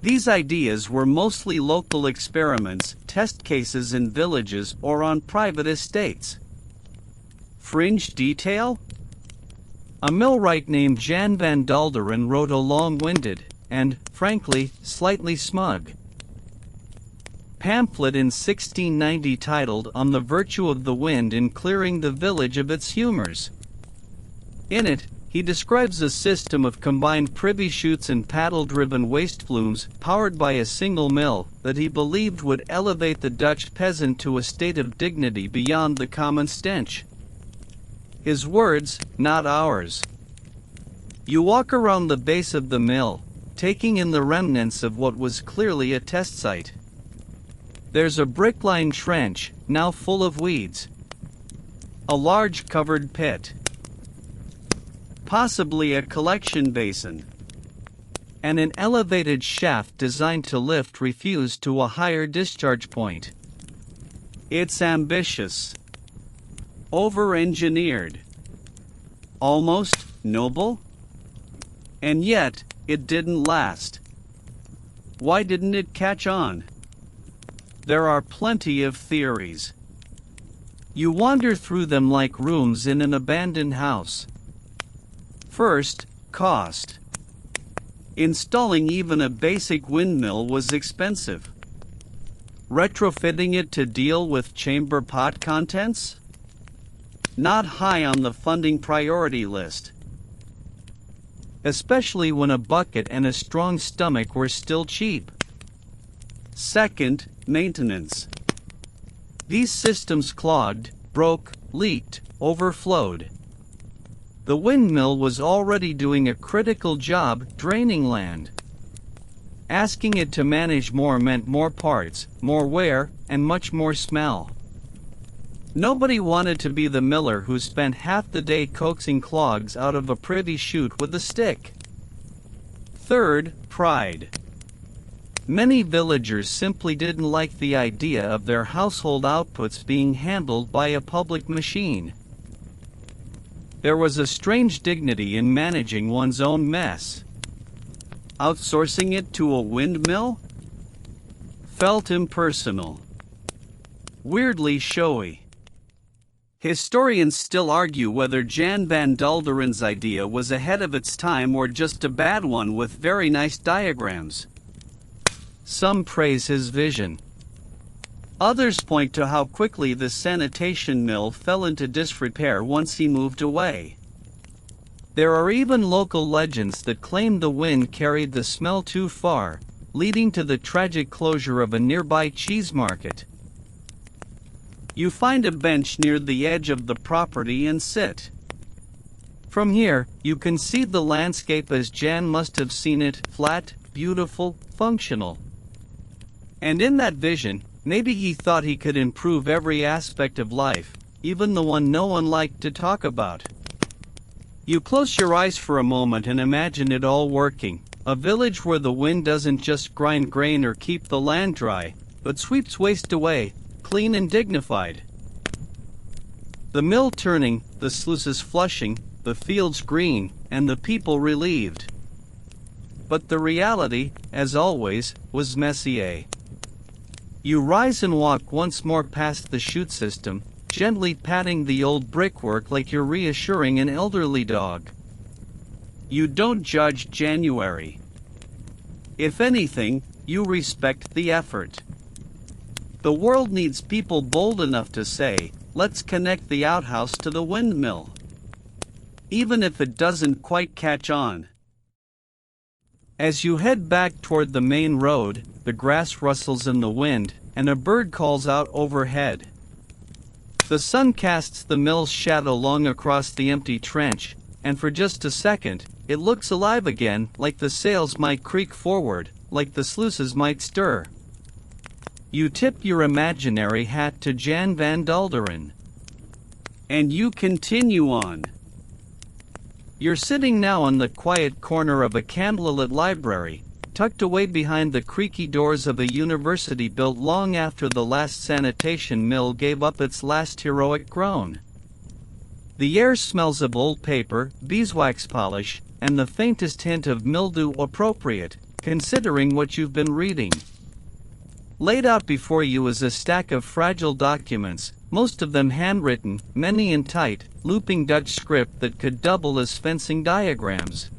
These ideas were mostly local experiments, test cases in villages or on private estates. Fringe detail? A millwright named Jan van Dalderen wrote a long-winded, and, frankly, slightly smug pamphlet in 1690 titled On the Virtue of the Wind in Clearing the Village of its Humors. In it, he describes a system of combined privy chutes and paddle-driven waste flumes, powered by a single mill, that he believed would elevate the Dutch peasant to a state of dignity beyond the common stench. His words, not ours. You walk around the base of the mill, taking in the remnants of what was clearly a test site. There's a brick-lined trench, now full of weeds. A large covered pit. Possibly a collection basin. And an elevated shaft designed to lift refuse to a higher discharge point. It's ambitious. Over-engineered. Almost noble? And yet, it didn't last. Why didn't it catch on? There are plenty of theories. You wander through them like rooms in an abandoned house. First, cost. Installing even a basic windmill was expensive. Retrofitting it to deal with chamber pot contents? Not high on the funding priority list. Especially when a bucket and a strong stomach were still cheap. Second, maintenance. These systems clogged, broke, leaked, overflowed. The windmill was already doing a critical job draining land. Asking it to manage more meant more parts, more wear, and much more smell. Nobody wanted to be the miller who spent half the day coaxing clogs out of a privy chute with a stick. Third, pride. Many villagers simply didn't like the idea of their household outputs being handled by a public machine. There was a strange dignity in managing one's own mess. Outsourcing it to a windmill? Felt impersonal. Weirdly showy. Historians still argue whether Jan van Dalderen's idea was ahead of its time or just a bad one with very nice diagrams. Some praise his vision. Others point to how quickly the sanitation mill fell into disrepair once he moved away. There are even local legends that claim the wind carried the smell too far, leading to the tragic closure of a nearby cheese market. You find a bench near the edge of the property and sit. From here, you can see the landscape as Jan must have seen it, flat, beautiful, functional. And in that vision, maybe he thought he could improve every aspect of life, even the one no one liked to talk about. You close your eyes for a moment and imagine it all working. A village where the wind doesn't just grind grain or keep the land dry, but sweeps waste away, clean and dignified. The mill turning, the sluices flushing, the fields green, and the people relieved. But the reality, as always, was messier. You rise and walk once more past the chute system, gently patting the old brickwork like you're reassuring an elderly dog. You don't judge January. If anything, you respect the effort. The world needs people bold enough to say, let's connect the outhouse to the windmill. Even if it doesn't quite catch on. As you head back toward the main road, the grass rustles in the wind, and a bird calls out overhead. The sun casts the mill's shadow long across the empty trench, and for just a second, it looks alive again, like the sails might creak forward, like the sluices might stir. You tip your imaginary hat to Jan van Dalderen. And you continue on. You're sitting now on the quiet corner of a candlelit library, tucked away behind the creaky doors of a university built long after the last sanitation mill gave up its last heroic groan. The air smells of old paper, beeswax polish, and the faintest hint of mildew, appropriate, considering what you've been reading. Laid out before you is a stack of fragile documents, most of them handwritten, many in tight, looping Dutch script that could double as fencing diagrams.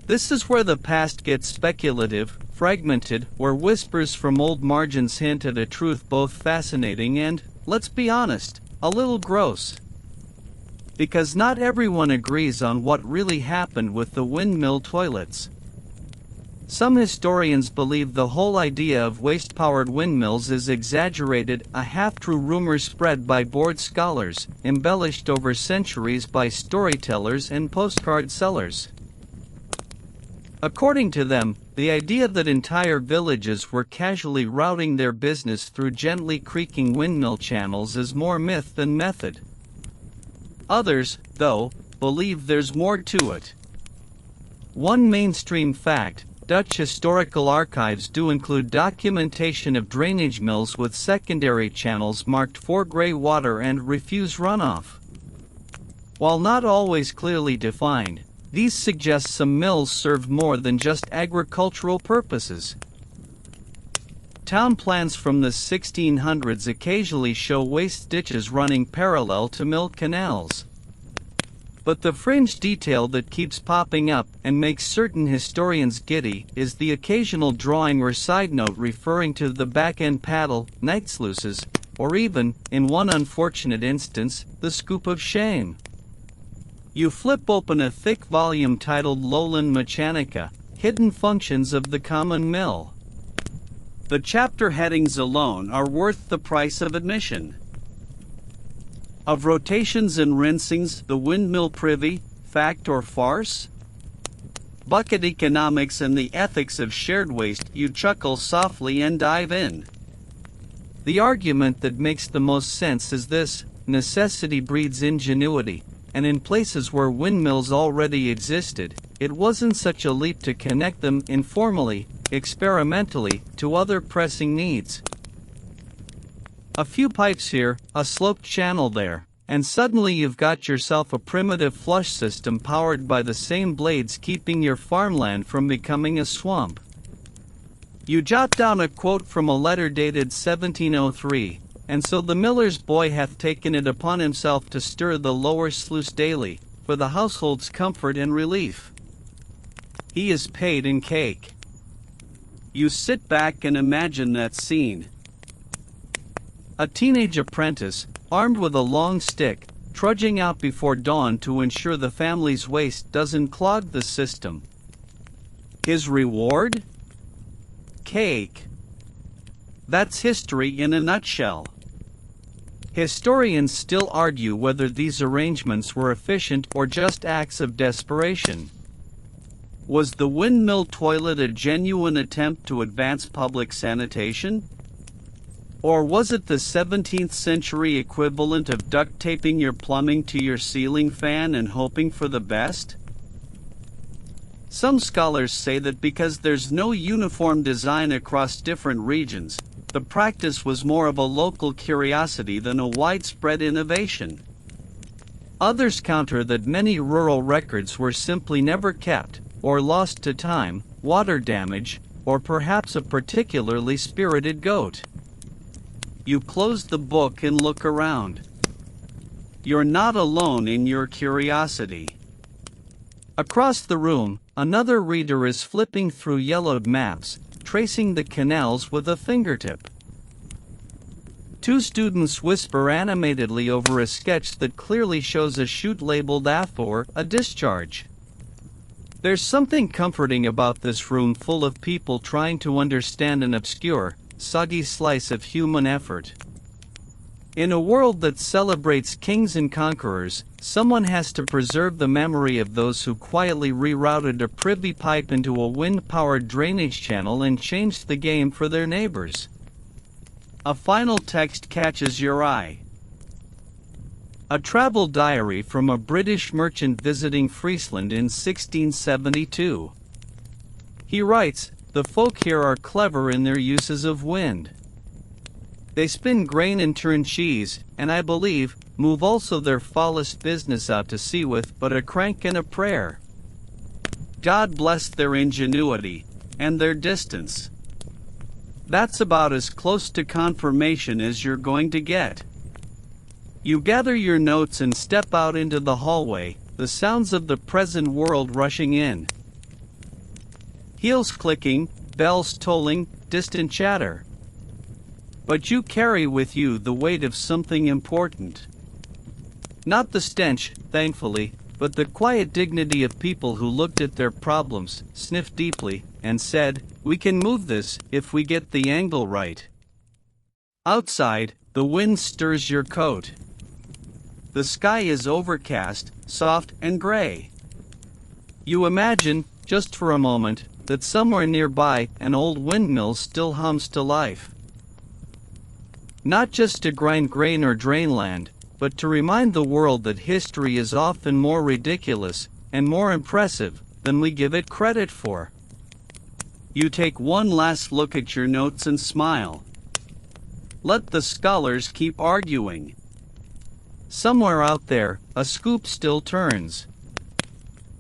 This is where the past gets speculative, fragmented, where whispers from old margins hint at a truth both fascinating and, let's be honest, a little gross. Because not everyone agrees on what really happened with the windmill toilets. Some historians believe the whole idea of waste-powered windmills is exaggerated, a half-true rumor spread by bored scholars, embellished over centuries by storytellers and postcard sellers. According to them, the idea that entire villages were casually routing their business through gently creaking windmill channels is more myth than method. Others, though, believe there's more to it. One mainstream fact: Dutch historical archives do include documentation of drainage mills with secondary channels marked for grey water and refuse runoff. While not always clearly defined, these suggest some mills served more than just agricultural purposes. Town plans from the 1600s occasionally show waste ditches running parallel to mill canals. But the fringe detail that keeps popping up and makes certain historians giddy is the occasional drawing or side note referring to the back-end paddle, night sluices, or even, in one unfortunate instance, the scoop of shame. You flip open a thick volume titled Lowland Mechanica, Hidden Functions of the Common Mill. The chapter headings alone are worth the price of admission. Of rotations and rinsings, the windmill privy, fact or farce? Bucket economics and the ethics of shared waste, you chuckle softly and dive in. The argument that makes the most sense is this: necessity breeds ingenuity, and in places where windmills already existed, it wasn't such a leap to connect them informally, experimentally, to other pressing needs. A few pipes here, a sloped channel there, and suddenly you've got yourself a primitive flush system powered by the same blades keeping your farmland from becoming a swamp. You jot down a quote from a letter dated 1703, and so the miller's boy hath taken it upon himself to stir the lower sluice daily, for the household's comfort and relief. He is paid in cake. You sit back and imagine that scene. A teenage apprentice, armed with a long stick, trudging out before dawn to ensure the family's waste doesn't clog the system. His reward? Cake. That's history in a nutshell. Historians still argue whether these arrangements were efficient or just acts of desperation. Was the windmill toilet a genuine attempt to advance public sanitation? Or was it the 17th century equivalent of duct taping your plumbing to your ceiling fan and hoping for the best? Some scholars say that because there's no uniform design across different regions, the practice was more of a local curiosity than a widespread innovation. Others counter that many rural records were simply never kept, or lost to time, water damage, or perhaps a particularly spirited goat. You close the book and look around. You're not alone in your curiosity. Across the room, another reader is flipping through yellowed maps, tracing the canals with a fingertip. Two students whisper animatedly over a sketch that clearly shows a chute labeled AFOR, a discharge. There's something comforting about this room full of people trying to understand an obscure, soggy slice of human effort. In a world that celebrates kings and conquerors, someone has to preserve the memory of those who quietly rerouted a privy pipe into a wind-powered drainage channel and changed the game for their neighbors. A final text catches your eye. A travel diary from a British merchant visiting Friesland in 1672. He writes, "The folk here are clever in their uses of wind. They spin grain and turn cheese, and I believe, move also their foulest business out to sea with but a crank and a prayer. God bless their ingenuity, and their distance." That's about as close to confirmation as you're going to get. You gather your notes and step out into the hallway, the sounds of the present world rushing in. Heels clicking, bells tolling, distant chatter. But you carry with you the weight of something important. Not the stench, thankfully, but the quiet dignity of people who looked at their problems, sniffed deeply, and said, "We can move this if we get the angle right." Outside, the wind stirs your coat. The sky is overcast, soft and gray. You imagine, just for a moment, that somewhere nearby an old windmill still hums to life. Not just to grind grain or drain land, but to remind the world that history is often more ridiculous and more impressive than we give it credit for. You take one last look at your notes and smile. Let the scholars keep arguing. Somewhere out there, a scoop still turns.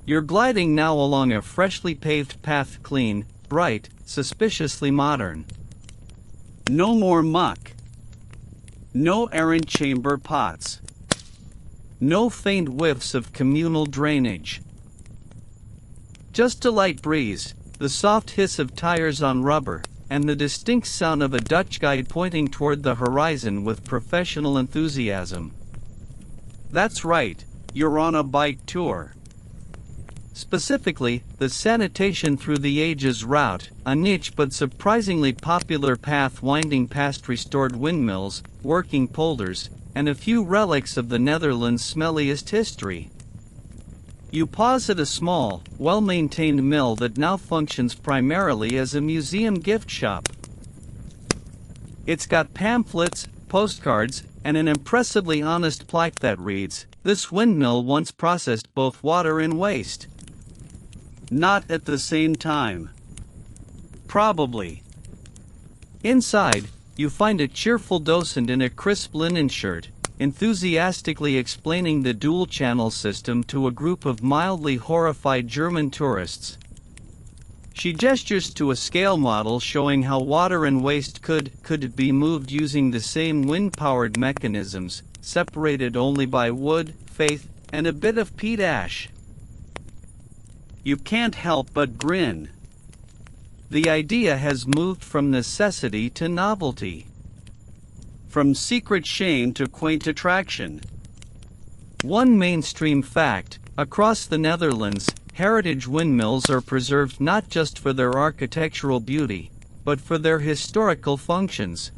You're gliding now along a freshly paved path, clean, bright, suspiciously modern. No more muck. No errant chamber pots. No faint whiffs of communal drainage. Just a light breeze, the soft hiss of tires on rubber, and the distinct sound of a Dutch guide pointing toward the horizon with professional enthusiasm. That's right, you're on a bike tour. Specifically, the Sanitation Through the Ages route, a niche but surprisingly popular path winding past restored windmills, working polders, and a few relics of the Netherlands' smelliest history. You pause at a small, well-maintained mill that now functions primarily as a museum gift shop. It's got pamphlets, postcards, and an impressively honest plaque that reads, "This windmill once processed both water and waste." Not at the same time. Probably. Inside, you find a cheerful docent in a crisp linen shirt, enthusiastically explaining the dual-channel system to a group of mildly horrified German tourists. She gestures to a scale model showing how water and waste could be moved using the same wind-powered mechanisms, separated only by wood, faith, and a bit of peat ash. You can't help but grin. The idea has moved from necessity to novelty. From secret shame to quaint attraction. One mainstream fact, across the Netherlands, heritage windmills are preserved not just for their architectural beauty, but for their historical functions.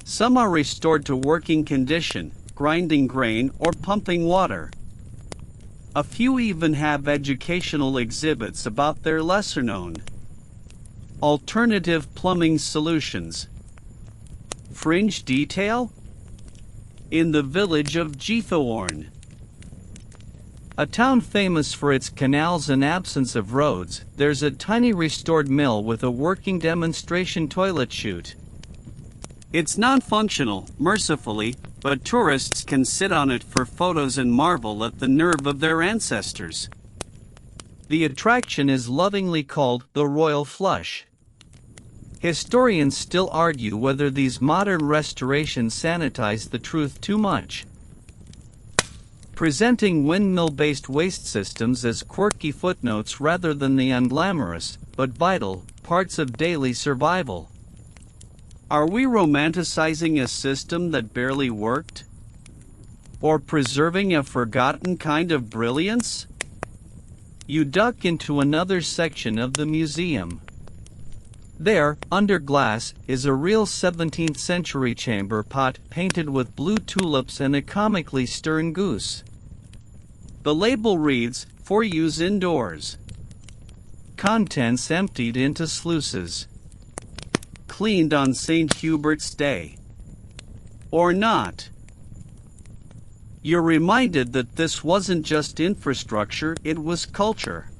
Some are restored to working condition, grinding grain or pumping water. A few even have educational exhibits about their lesser-known alternative plumbing solutions. Fringe detail? In the village of Gethorn, a town famous for its canals and absence of roads, there's a tiny restored mill with a working demonstration toilet chute. It's non-functional, mercifully, but tourists can sit on it for photos and marvel at the nerve of their ancestors. The attraction is lovingly called the Royal Flush. Historians still argue whether these modern restorations sanitize the truth too much, presenting windmill-based waste systems as quirky footnotes rather than the unglamorous, but vital, parts of daily survival. Are we romanticizing a system that barely worked? Or preserving a forgotten kind of brilliance? You duck into another section of the museum. There, under glass, is a real 17th century chamber pot painted with blue tulips and a comically stern goose. The label reads, "For use indoors." Contents emptied into sluices. Cleaned on St. Hubert's Day. Or not. You're reminded that this wasn't just infrastructure, it was culture.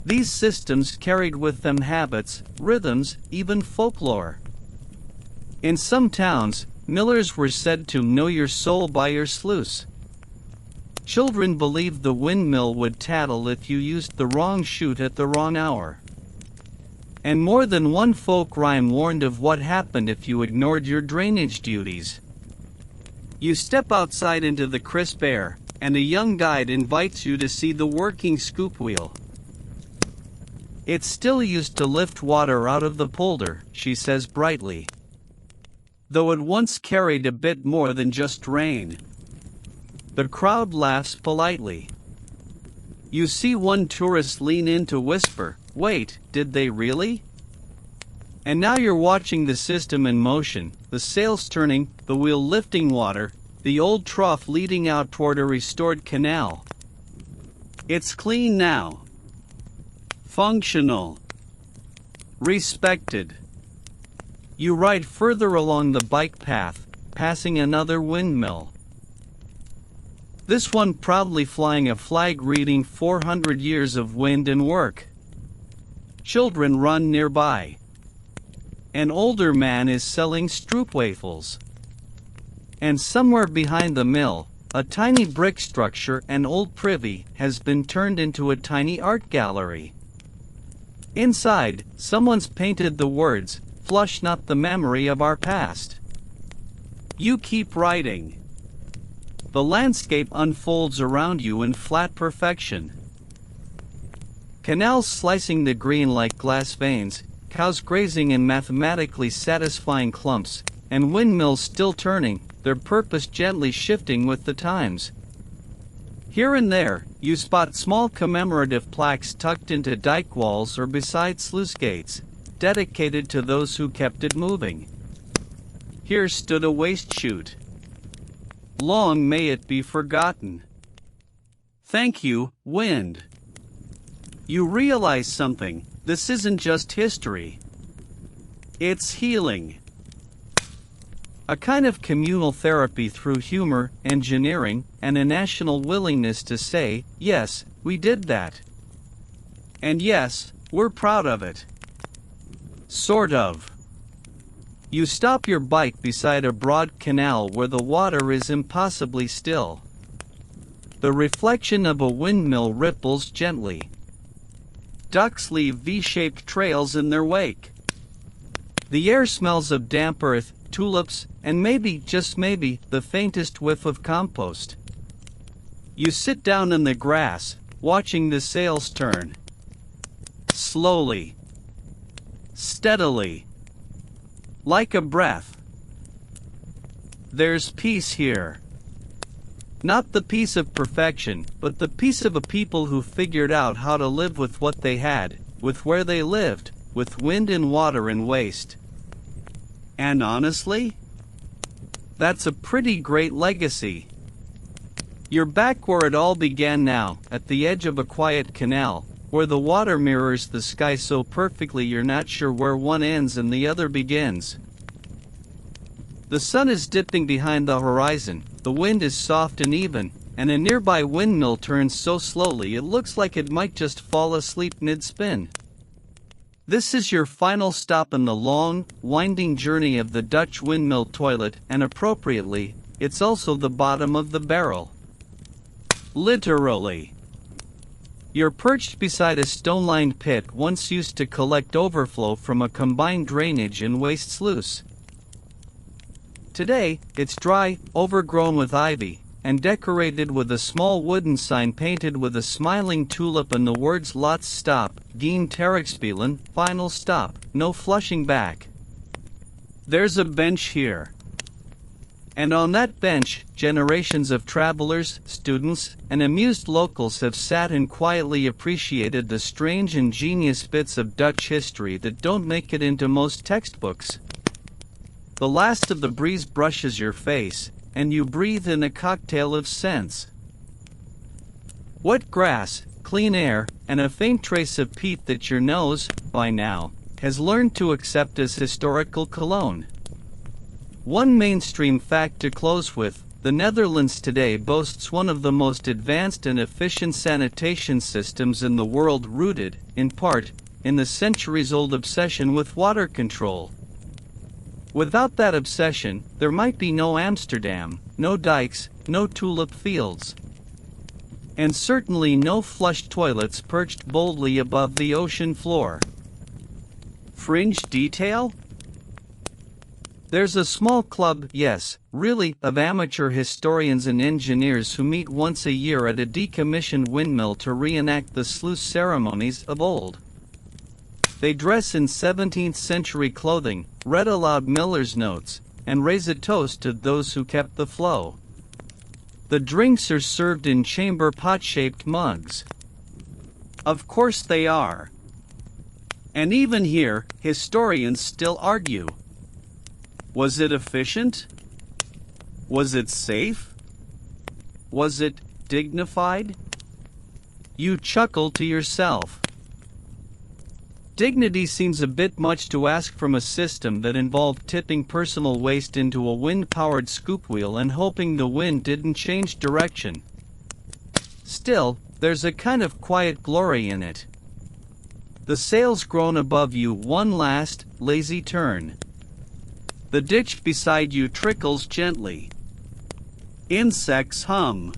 These systems carried with them habits, rhythms, even folklore. In some towns, millers were said to know your soul by your sluice. Children believed the windmill would tattle if you used the wrong chute at the wrong hour. And more than one folk rhyme warned of what happened if you ignored your drainage duties. You step outside into the crisp air, and a young guide invites you to see the working scoop wheel. "It's still used to lift water out of the polder," she says brightly. "Though it once carried a bit more than just rain." The crowd laughs politely. You see one tourist lean in to whisper, "Wait, did they really?" And now you're watching the system in motion, the sails turning, the wheel lifting water, the old trough leading out toward a restored canal. It's clean now. Functional. Respected. You ride further along the bike path, passing another windmill. This one proudly flying a flag reading 400 years of wind and work. Children run nearby. An older man is selling stroopwafels. And somewhere behind the mill, a tiny brick structure, an old privy, has been turned into a tiny art gallery. Inside, someone's painted the words, "Flush not the memory of our past." You keep riding. The landscape unfolds around you in flat perfection. Canals slicing the green like glass veins, cows grazing in mathematically satisfying clumps, and windmills still turning, their purpose gently shifting with the times. Here and there, you spot small commemorative plaques tucked into dike walls or beside sluice gates, dedicated to those who kept it moving. Here stood a waste chute. Long may it be forgotten. Thank you, wind. You realize something, this isn't just history. It's healing. A kind of communal therapy through humor, engineering, and a national willingness to say, yes, we did that. And yes, we're proud of it. Sort of. You stop your bike beside a broad canal where the water is impossibly still. The reflection of a windmill ripples gently. Ducks leave V-shaped trails in their wake. The air smells of damp earth, tulips, and maybe, just maybe, the faintest whiff of compost. You sit down in the grass, watching the sails turn. Slowly. Steadily. Like a breath. There's peace here. Not the peace of perfection, but the peace of a people who figured out how to live with what they had, with where they lived, with wind and water and waste. And honestly, that's a pretty great legacy. You're back where it all began now, at the edge of a quiet canal, where the water mirrors the sky so perfectly you're not sure where one ends and the other begins. The sun is dipping behind the horizon, the wind is soft and even, and a nearby windmill turns so slowly it looks like it might just fall asleep mid-spin. This is your final stop in the long, winding journey of the Dutch windmill toilet, and appropriately, it's also the bottom of the barrel. Literally. You're perched beside a stone-lined pit once used to collect overflow from a combined drainage and waste sluice. Today, it's dry, overgrown with ivy, and decorated with a small wooden sign painted with a smiling tulip and the words "Lots stop, geen terugspelen, final stop, no flushing back." There's a bench here. And on that bench, generations of travelers, students, and amused locals have sat and quietly appreciated the strange and genius bits of Dutch history that don't make it into most textbooks. The last of the breeze brushes your face, and you breathe in a cocktail of scents. Wet grass, clean air, and a faint trace of peat that your nose, by now, has learned to accept as historical cologne. One mainstream fact to close with: the Netherlands today boasts one of the most advanced and efficient sanitation systems in the world, rooted, in part, in the centuries-old obsession with water control. Without that obsession, there might be no Amsterdam, no dikes, no tulip fields. And certainly no flush toilets perched boldly above the ocean floor. Fringe detail? There's a small club, yes, really, of amateur historians and engineers who meet once a year at a decommissioned windmill to reenact the sluice ceremonies of old. They dress in 17th century clothing, read aloud miller's notes, and raise a toast to those who kept the flow. The drinks are served in chamber pot-shaped mugs. Of course they are. And even here, historians still argue. Was it efficient? Was it safe? Was it dignified? You chuckle to yourself. Dignity seems a bit much to ask from a system that involved tipping personal waste into a wind-powered scoop wheel and hoping the wind didn't change direction. Still, there's a kind of quiet glory in it. The sails groan above you one last, lazy turn. The ditch beside you trickles gently. Insects hum.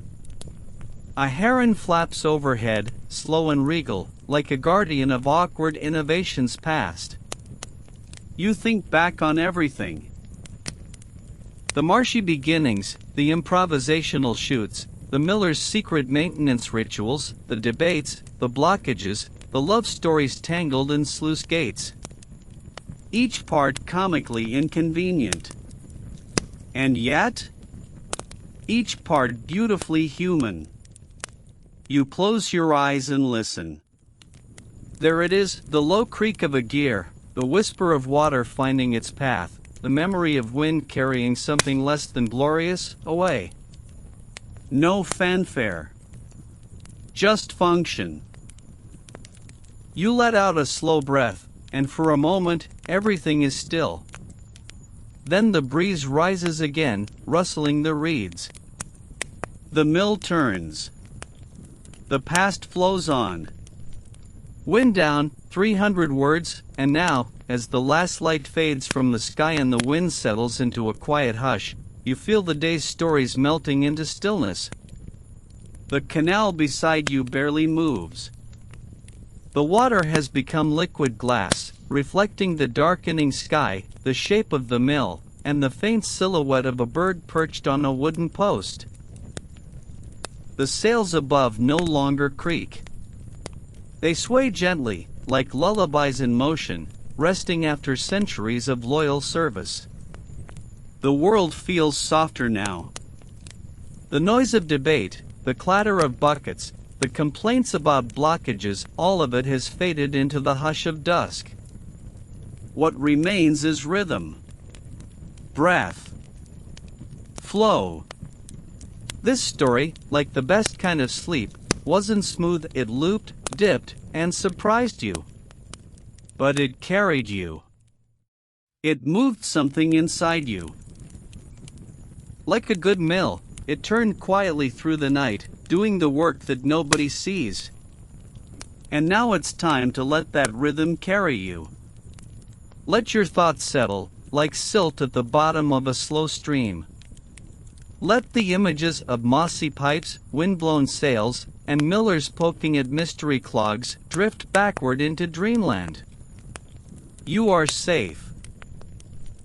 A heron flaps overhead, slow and regal, like a guardian of awkward innovations past. You think back on everything. The marshy beginnings, the improvisational shoots, the miller's secret maintenance rituals, the debates, the blockages, the love stories tangled in sluice gates. Each part comically inconvenient. And yet, each part beautifully human. You close your eyes and listen. There it is, the low creak of a gear, the whisper of water finding its path, the memory of wind carrying something less than glorious away. No fanfare. Just function. You let out a slow breath, and for a moment, everything is still. Then the breeze rises again, rustling the reeds. The mill turns. The past flows on. Wind down, 300 words, and now, as the last light fades from the sky and the wind settles into a quiet hush, you feel the day's stories melting into stillness. The canal beside you barely moves. The water has become liquid glass, reflecting the darkening sky, the shape of the mill, and the faint silhouette of a bird perched on a wooden post. The sails above no longer creak. They sway gently, like lullabies in motion, resting after centuries of loyal service. The world feels softer now. The noise of debate, the clatter of buckets, the complaints about blockages, all of it has faded into the hush of dusk. What remains is rhythm, breath, flow, This story, like the best kind of sleep, wasn't smooth. It looped, dipped, and surprised you. But it carried you. It moved something inside you. Like a good mill, it turned quietly through the night, doing the work that nobody sees. And now it's time to let that rhythm carry you. Let your thoughts settle, like silt at the bottom of a slow stream. Let the images of mossy pipes, windblown sails, and millers poking at mystery clogs drift backward into dreamland. You are safe.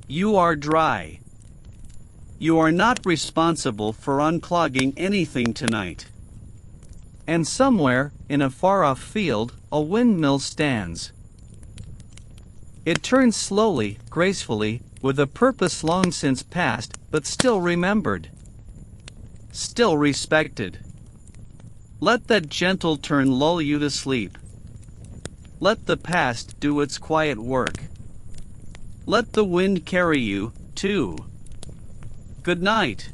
You are dry. You are not responsible for unclogging anything tonight. And somewhere, in a far-off field, a windmill stands. It turns slowly, gracefully, with a purpose long since past, but still remembered. Still respected. Let that gentle turn lull you to sleep. Let the past do its quiet work. Let the wind carry you, too. Good night.